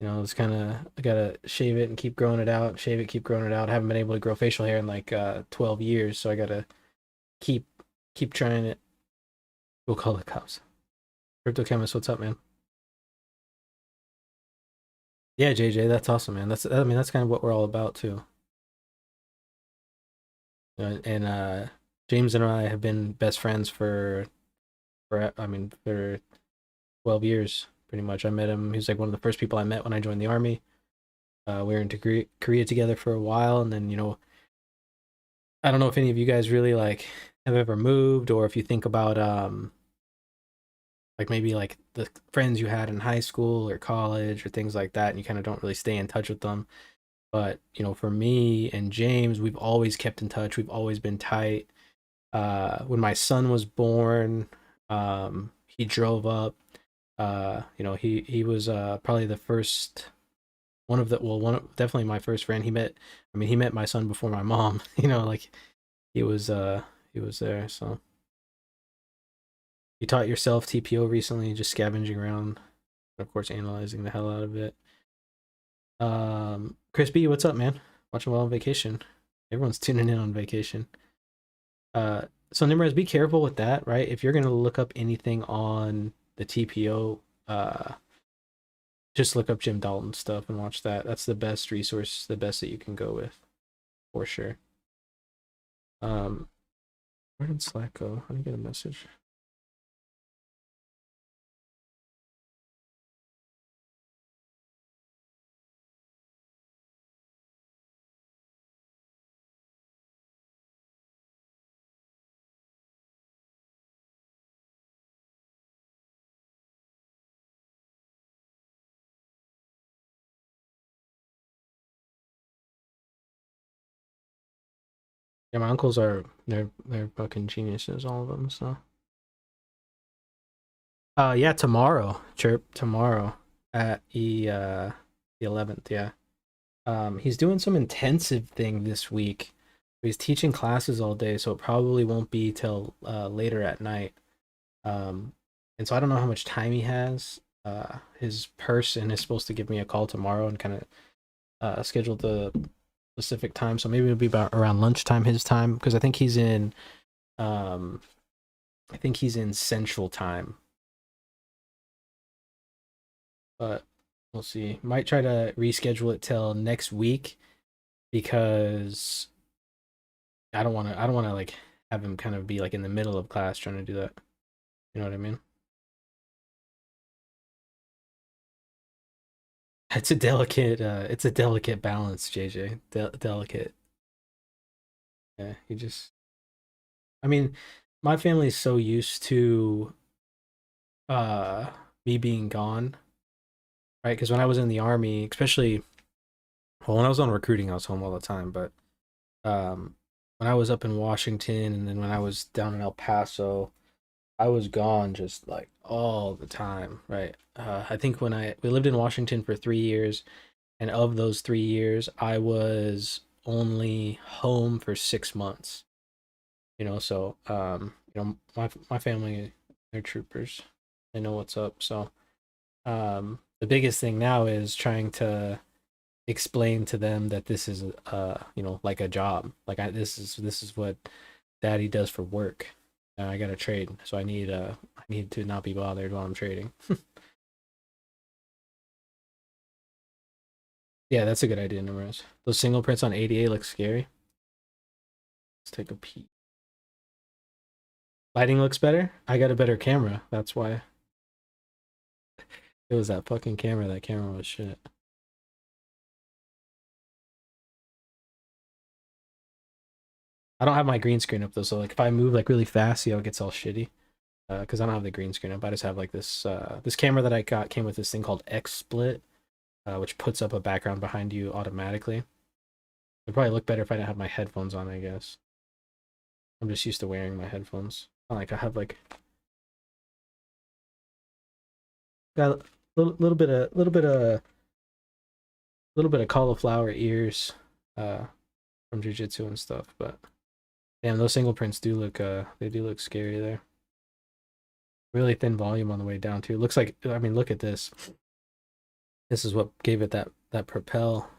It's kind of I gotta shave it and keep growing it out. Shave it, keep growing it out. I haven't been able to grow facial hair in like 12 years, so I gotta keep keep trying it. We'll call the cops. Crypto chemist, what's up, man? Yeah, JJ, that's awesome, man. That's kind of what we're all about too. And James and I have been best friends for 12 years pretty much. I met him. He was like one of the first people I met when I joined the army. We were in Korea together for a while, and then I don't know if any of you guys really like have ever moved, or if you think about like maybe like the friends you had in high school or college or things like that, and you kind of don't really stay in touch with them. But for me and James, we've always kept in touch. We've always been tight. When my son was born, he drove up. He was probably the first one of the well one definitely my first friend. He met my son before my mom. Like he was he was there. So you taught yourself TPO recently, just scavenging around, of course, analyzing the hell out of it. Chris B, what's up, man? Watching while on vacation. Everyone's tuning in on vacation. So Nimrez, be careful with that, right? If you're gonna look up anything on the TPO, just look up Jim Dalton stuff and watch that. That's the best resource, the best that you can go with, for sure. Where did Slack go? How do you get a message? Yeah, my uncles are they're fucking geniuses, all of them. So, yeah, tomorrow, chirp tomorrow at the 11th. Yeah, he's doing some intensive thing this week. He's teaching classes all day, so it probably won't be till later at night. Um, and so I don't know how much time he has. His person is supposed to give me a call tomorrow and kind of schedule the specific time. So maybe it'll be about around lunchtime his time because um I think he's in Central Time, but we'll see. Might try to reschedule it till next week because I don't want to like have him kind of be like in the middle of class trying to do that. You know what I mean? It's a delicate balance, JJ. Delicate. Yeah, you just I mean, my family is so used to uh me being gone, right? Because when I was in the army, especially well, when I was on recruiting, I was home all the time. But um, when I was up in Washington, and then when I was down in El Paso, I was gone just like all the time, right? I think when we lived in Washington for 3 years, and of those 3 years, I was only home for 6 months. So my family, they're troopers. They know what's up. So the biggest thing now is trying to explain to them that this is like a job. Like this is what daddy does for work. I got to trade, so I need to not be bothered while I'm trading. Yeah, that's a good idea, Numerous. Those single prints on 88 look scary. Let's take a peek. Lighting looks better. I got a better camera. That's why. It was that fucking camera. That camera was shit. I don't have my green screen up though, so like if I move like really fast, see how it gets all shitty. Because I don't have the green screen up. I just have like this camera that I got came with this thing called X Split, which puts up a background behind you automatically. It'd probably look better if I didn't have my headphones on, I guess. I'm just used to wearing my headphones. Like I have like got a little bit of cauliflower ears from jujitsu and stuff, but damn, those single prints do look they do look scary there. Really thin volume on the way down too. Looks like I mean look at this. This is what gave it that propel.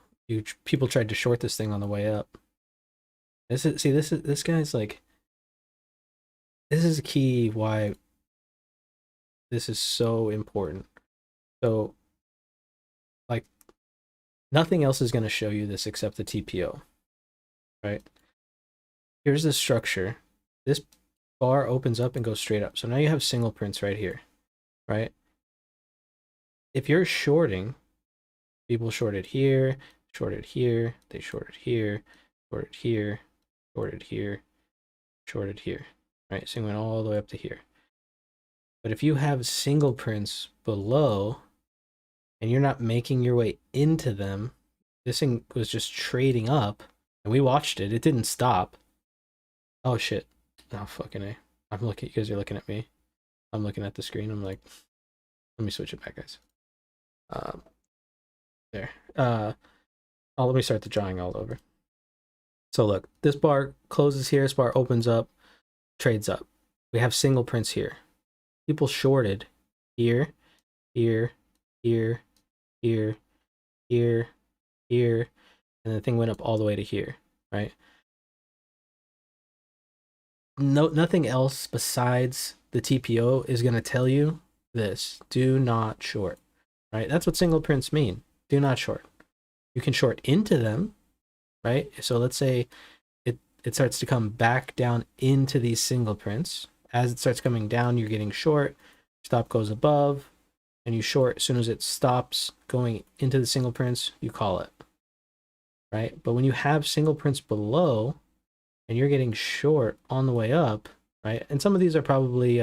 People tried to short this thing on the way up. This guy's like this is key why this is so important. So like nothing else is going to show you this except the TPO, right? Here's the structure. This bar opens up and goes straight up. So now you have single prints right here, right? If you're shorting, people shorted here, they shorted here, shorted here, shorted here, shorted here, right? So it went all the way up to here. But if you have single prints below and you're not making your way into them, this thing was just trading up and we watched it. It didn't stop. Oh shit. Oh fucking A. I'm looking, you guys are looking at me. I'm looking at the screen. I'm like, let me switch it back, guys. Um, there. Oh, let me start the drawing all over. So look, this bar closes here, this bar opens up, trades up. We have single prints here. People shorted here, here, here, here, here, here, and the thing went up all the way to here, right? No, nothing else besides the TPO is going to tell you this. Do not short, right? That's what single prints mean. Do not short. You can short into them, right? So let's say it starts to come back down into these single prints. As it starts coming down, you're getting short. Stop goes above, and you short. As soon as it stops going into the single prints, you call it, right? But when you have single prints below, and you're getting short on the way up, right? And some of these are probably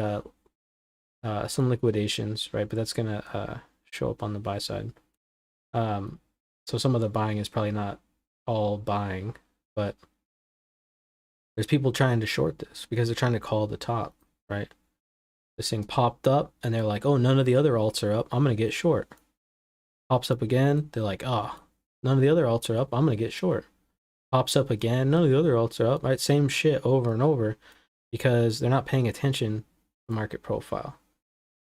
some liquidations, right? But that's gonna show up on the buy side. So some of the buying is probably not all buying, but There's people trying to short this because they're trying to call the top, right? This thing popped up and they're like, oh, none of the other alts are up. I'm going to get short. Pops up again. They're like, oh, none of the other alts are up. I'm going to get short. Pops up again. None of the other alts are up, right? Same shit over and over because they're not paying attention to market profile,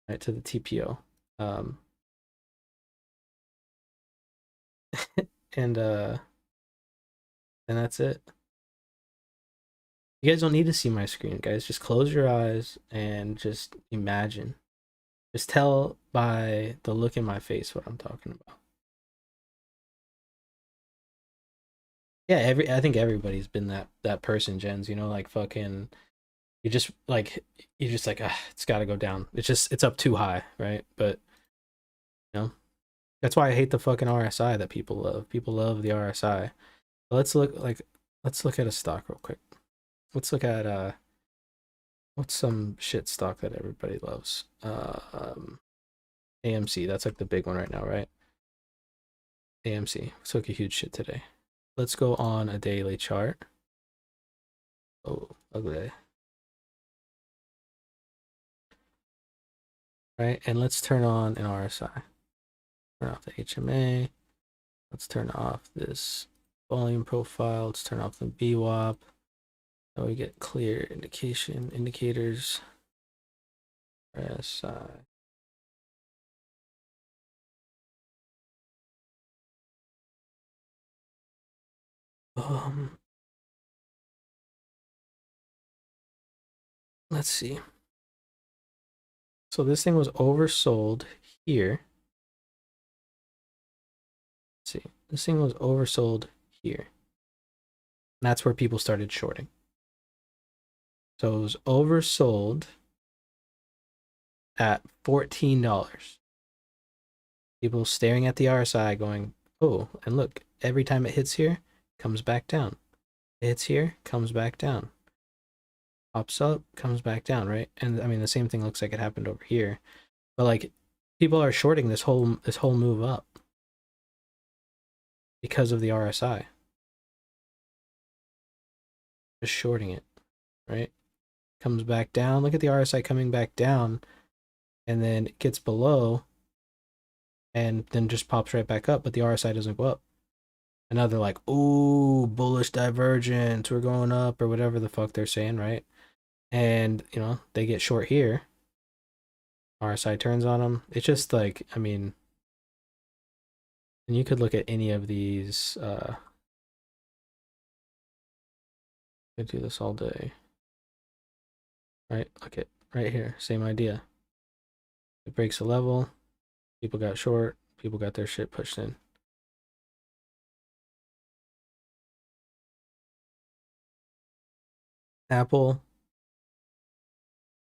right? To the TPO. And that's it. You guys don't need to see my screen, guys. Just close your eyes and just imagine. Just tell by the look in my face what I'm talking about. Yeah, I think everybody's been that person, Jens, you know, like fucking you just like it's got to go down. It's up too high, right? But you know, that's why I hate the fucking RSI that people love. People love the RSI. Let's look at a stock real quick. Let's look at what's some shit stock that everybody loves? AMC, that's like the big one right now, right? AMC took a huge shit today. Let's go on a daily chart. Oh, ugly. Right, and let's turn on an RSI. Turn off the HMA. Let's turn off this volume profile. Let's turn off the VWAP. So we get clear indicators. RSI. Let's see. So this thing was oversold here. Let's see. This thing was oversold here. And that's where people started shorting. So it was oversold at $14. People staring at the RSI going, oh, and look, every time it hits here, it comes back down. It hits here, comes back down. Pops up, comes back down, right? And I mean the same thing looks like it happened over here. But like people are shorting this whole move up because of the RSI. Just shorting it, right? Comes back down. Look at the RSI coming back down, and then it gets below and then just pops right back up, but the RSI doesn't go up. And now they're like, ooh, bullish divergence, we're going up, or whatever the fuck they're saying, right? And, you know, they get short here. RSI turns on them. It's just like, I mean, and you could look at any of these. I could do this all day. Right? Look at right here. Same idea. It breaks a level. People got short. People got their shit pushed in. Apple.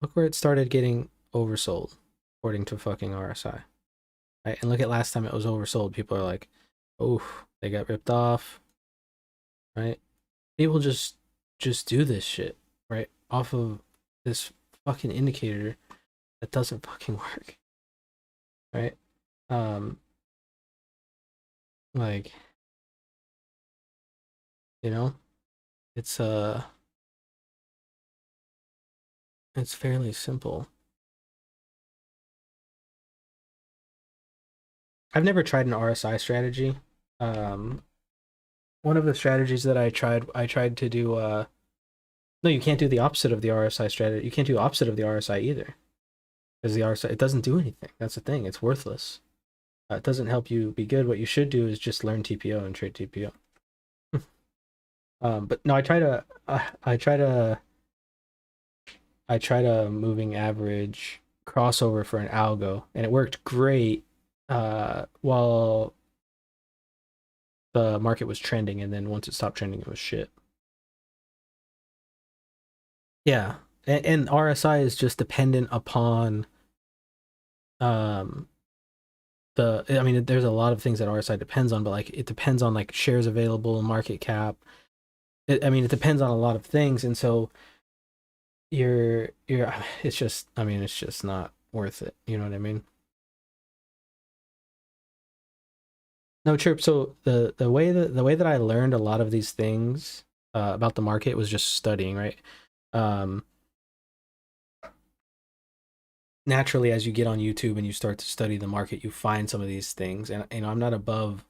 Look where it started getting oversold, according to fucking RSI. Right? And look at last time it was oversold. People are like, oh, they got ripped off. Right? People just do this shit, right? Off of this fucking indicator that doesn't fucking work. Right? Like, you know, it's fairly simple. I've never tried an RSI strategy. One of the strategies that I tried to do no, you can't do the opposite of the RSI strategy. You can't do opposite of the RSI either. Because the RSI, it doesn't do anything. That's the thing. It's worthless. It doesn't help you be good. What you should do is just learn TPO and trade TPO. But no, I tried a moving average crossover for an algo, and it worked great while the market was trending, and then once it stopped trending, it was shit. Yeah, and RSI is just dependent upon I mean, there's a lot of things that RSI depends on, but like it depends on like shares available, market cap. I mean, it depends on a lot of things, and so you're it's just, I mean, it's just not worth it. You know what I mean? No, Chirp. So the way that I learned a lot of these things about the market was just studying, right? Um, Naturally, as you get on YouTube and you start to study the market, you find some of these things, and I'm not above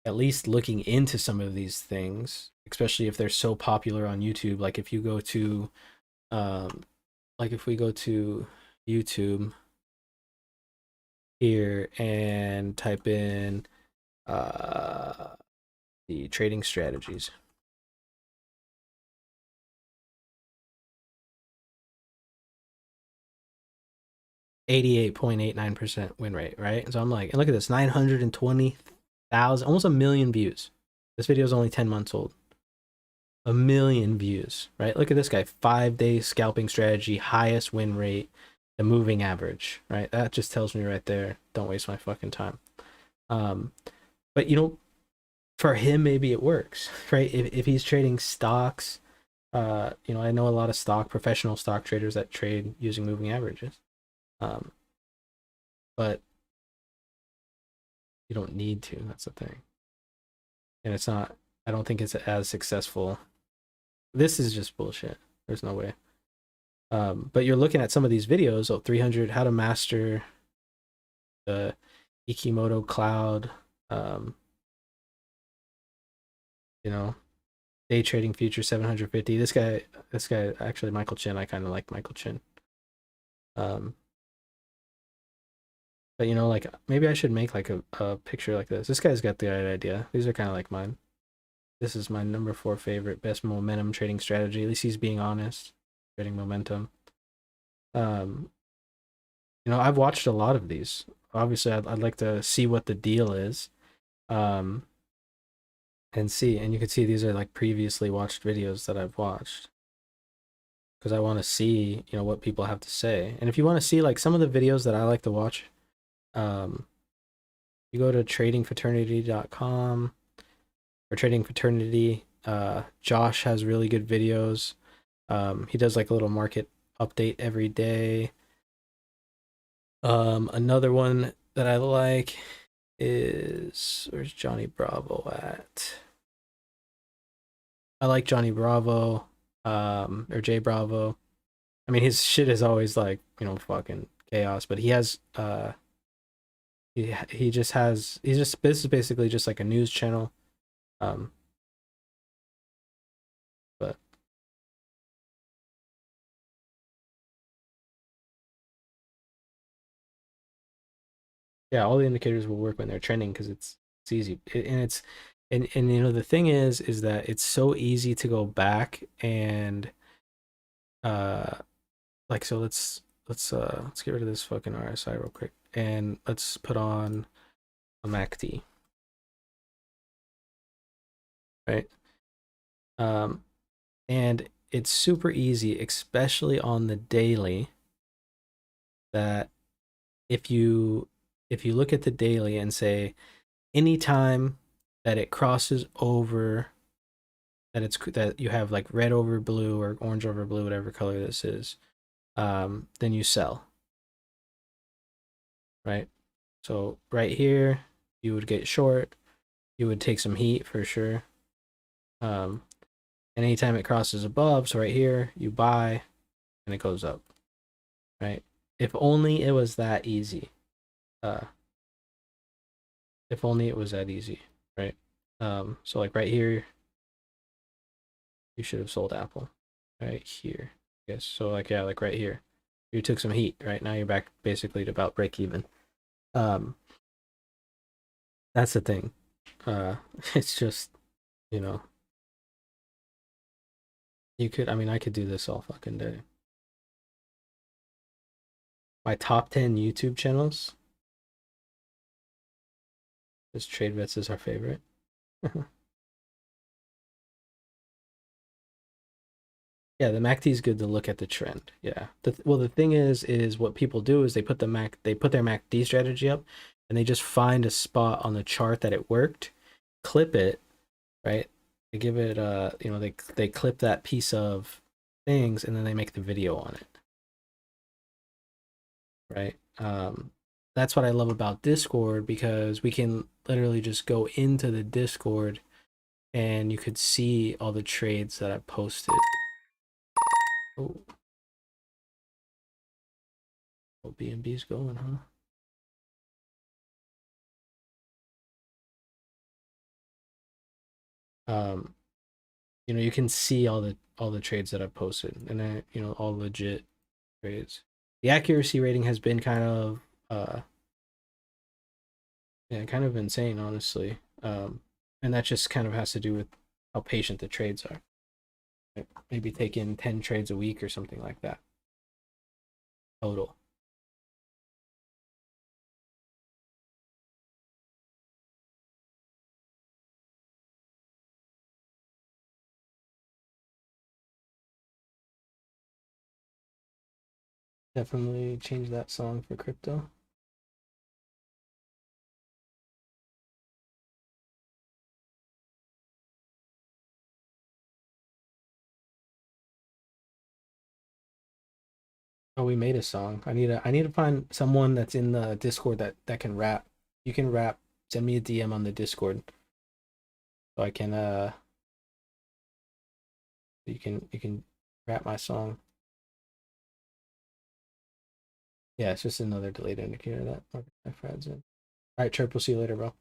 at least looking into some of these things, especially if they're so popular on YouTube. Like if you go to, um, like if we go to YouTube here and type in uh, the trading strategies. 88.89% win rate, right? So I'm like, and look at this, 920,000, almost a million views. This video is only 10 months old. A million views, right? Look at this guy, 5-day scalping strategy, highest win rate, the moving average, right? That just tells me right there, don't waste my fucking time. But you know, for him, maybe it works, right? If he's trading stocks, you know, I know a lot of professional stock traders that trade using moving averages. But you don't need to. That's the thing. And it's not, I don't think it's as successful. This is just bullshit. There's no way. But you're looking at some of these videos, 300, how to master the Ikimoto cloud, you know, day trading future 750. This guy, actually, Michael Chin, I kind of like Michael Chin. But you know, like maybe I should make like a picture like this. This guy's got the right idea. These are kind of like mine. This is my number 4 favorite best momentum trading strategy. At least he's being honest, trading momentum. You know, I've watched a lot of these. Obviously, I'd like to see what the deal is, and see. And you can see these are like previously watched videos that I've watched because I want to see, you know, what people have to say. And if you want to see like some of the videos that I like to watch, you go to tradingfraternity.com or Trading Fraternity. Josh has really good videos. He does like a little market update every day. Another one that I like is, where's Johnny Bravo at? I like Johnny Bravo, or Jay Bravo. I mean, his shit is always like, you know, fucking chaos, but he has, he just has, this is basically just like a news channel. Um, but yeah, all the indicators will work when they're trending because it's easy. And it's, and you know, the thing is that it's so easy to go back and, uh, like, so let's get rid of this fucking RSI real quick and let's put on a MACD, right? Um, and it's super easy, especially on the daily, that if you look at the daily and say anytime that it crosses over, that you have like red over blue or orange over blue, whatever color this is, then you sell, right? So right here, you would get short, you would take some heat for sure. And anytime it crosses above, so right here, you buy and it goes up, right? If only it was that easy. Uh, if only it was that easy, right? So like right here, you should have sold Apple, right here. Yes, so like, yeah, like right here, you took some heat, right? Now you're back basically to about break even. Um, that's the thing. It's just, you know, I mean, I could do this all fucking day. My top 10 YouTube channels, this Trade Bets is our favorite. Yeah, the MACD is good to look at the trend. Yeah. Well, the thing is what people do is they put their MACD strategy up, and they just find a spot on the chart that it worked, clip it, right? They give it, you know, they clip that piece of things, and then they make the video on it, right? That's what I love about Discord, because we can literally just go into the Discord and you could see all the trades that I posted. Oh, BNB's going, huh? You know, you can see all the trades that I posted, and I, you know, all legit trades. The accuracy rating has been kind of yeah, kind of insane, honestly. And that just kind of has to do with how patient the trades are. Like maybe taking 10 trades a week or something like that total. Definitely change that song for crypto. Oh, we made a song. I need to find someone that's in the Discord that can rap. You can rap. Send me a DM on the Discord so I can you can rap my song. Yeah, it's just another delayed indicator that my friends in. All right, Chirp. We'll see you later, bro.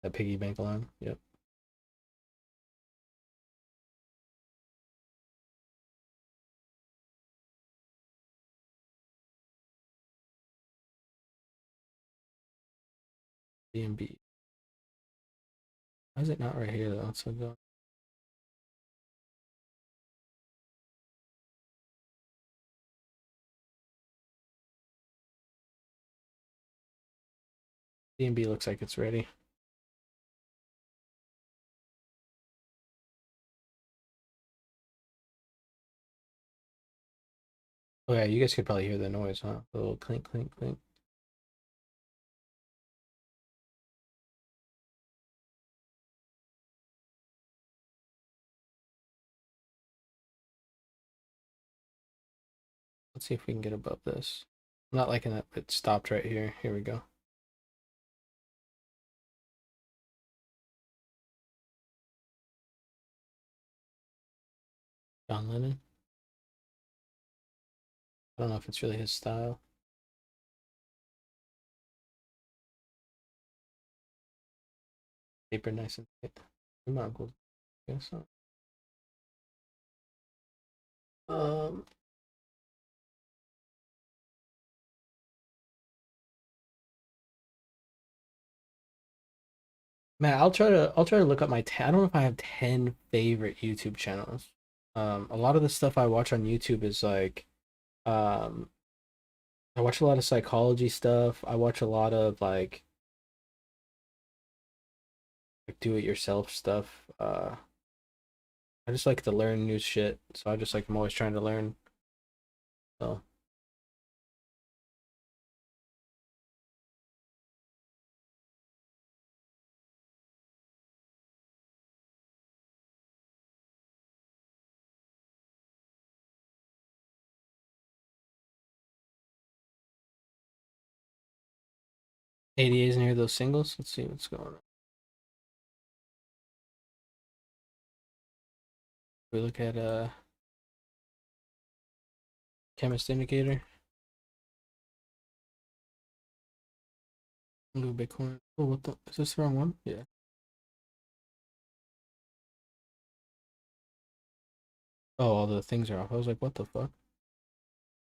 That piggy bank alarm. Yep. DMB. Why is it not right here though? It's like DMB looks like it's ready. Oh yeah, you guys could probably hear the noise, huh? The little clink, clink, clink. Let's see if we can get above this. I'm not liking that it stopped right here. Here we go. John Lennon. I don't know if it's really his style. Paper nice and thick. Come on, cool. Guess so. Um, man, I'll try to look up my 10. I don't know if I have 10 favorite YouTube channels. A lot of the stuff I watch on YouTube is like um I watch a lot of psychology stuff. I watch a lot of like do it yourself stuff. I just like to learn new shit. So I just like I'm always trying to learn. So 80 isn't here those singles. Let's see what's going on. We look at chemist indicator. Blue Bitcoin. Oh, what the is this the wrong one? Yeah. Oh, all the things are off. I was like, what the fuck?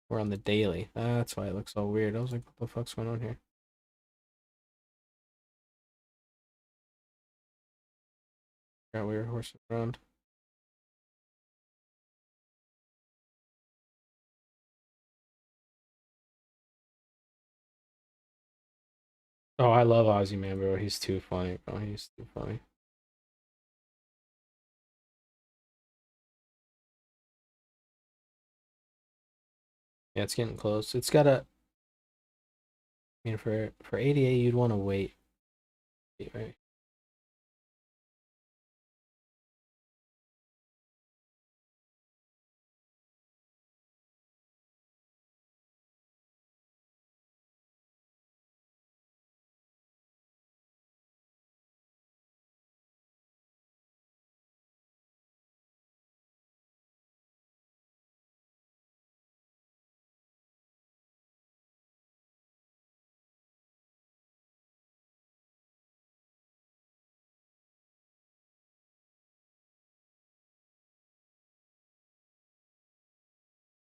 We're on the daily. That's why it looks all weird. I was like, what the fuck's going on here? Got weird horses around. Oh, I love Ozzy, man, bro. He's too funny, bro. He's too funny. Yeah, it's getting close. It's gotta. I mean, for 88, you'd want to wait, right?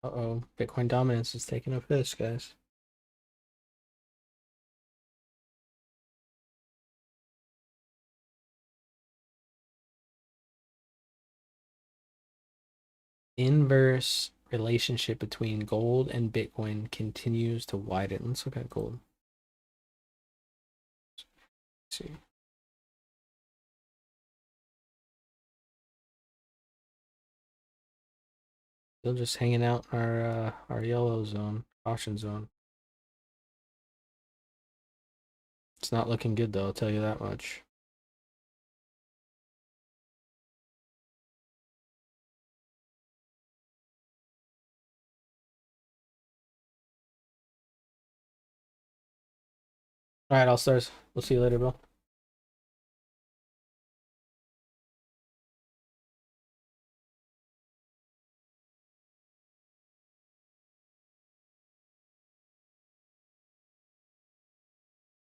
Uh-oh, Bitcoin dominance is taking a piss, guys. Inverse relationship between gold and Bitcoin continues to widen. Let's look at gold. Let's see. Still just hanging out in our yellow zone, caution zone. It's not looking good though, I'll tell you that much. All right, all stars. We'll see you later, Bill.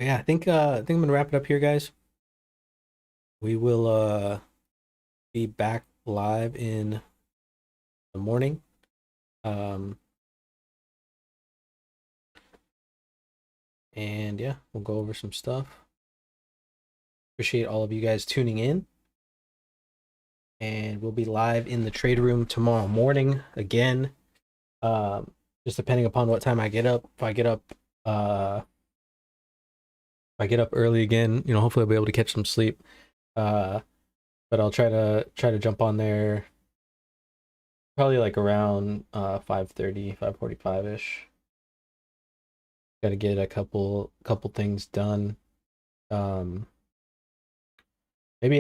Yeah, I think I'm gonna wrap it up here, guys. We will be back live in the morning. And yeah, we'll go over some stuff. Appreciate all of you guys tuning in. And we'll be live in the trade room tomorrow morning again. Just depending upon what time I get up. If I get up early again, hopefully I'll be able to catch some sleep. But I'll try to jump on there probably like around 5:30, 5:45ish. Got to get a couple things done. Maybe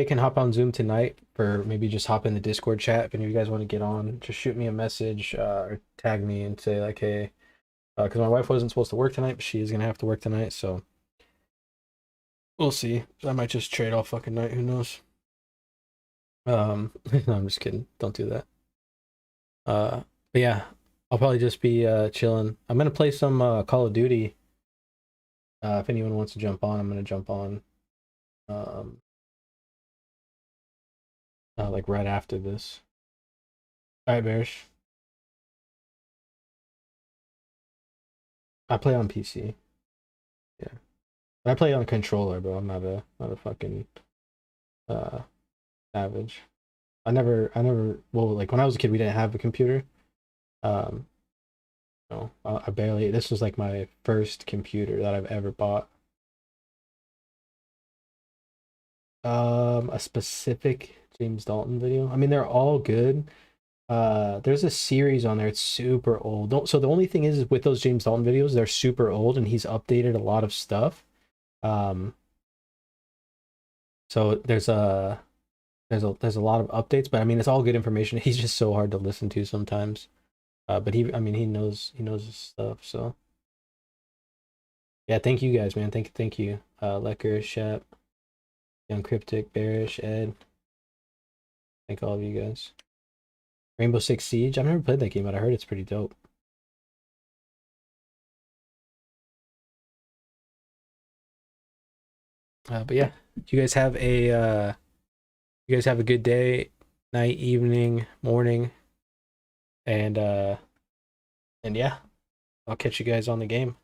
I can hop on Zoom tonight, or maybe just hop in the Discord chat. If any of you guys want to get on, just shoot me a message or tag me and say like, hey, because my wife wasn't supposed to work tonight, but she is gonna have to work tonight, so we'll see. I might just trade all fucking night. Who knows? No, I'm just kidding. Don't do that. But yeah, I'll probably just be chilling. I'm gonna play some Call of Duty. If anyone wants to jump on, I'm gonna jump on. Like right after this. All right, Bearish. I play on PC. Yeah, I play on controller, but I'm not a fucking savage. Well, like when I was a kid, we didn't have a computer. Um, no, I barely. This was like my first computer that I've ever bought. A specific James Dalton video. I mean, they're all good. There's a series on there. It's super old. So the only thing is with those James Dalton videos, they're super old, and he's updated a lot of stuff. So there's a lot of updates, but I mean, it's all good information. He's just so hard to listen to sometimes. But I mean, he knows his stuff. So yeah, thank you guys, man. Thank you. Lecker, Shep, Young Cryptic, Bearish, Ed. Thank all of you guys. Rainbow Six Siege. I've never played that game, but I heard it's pretty dope. But yeah, you guys have a good day, night, evening, morning, and yeah, I'll catch you guys on the game.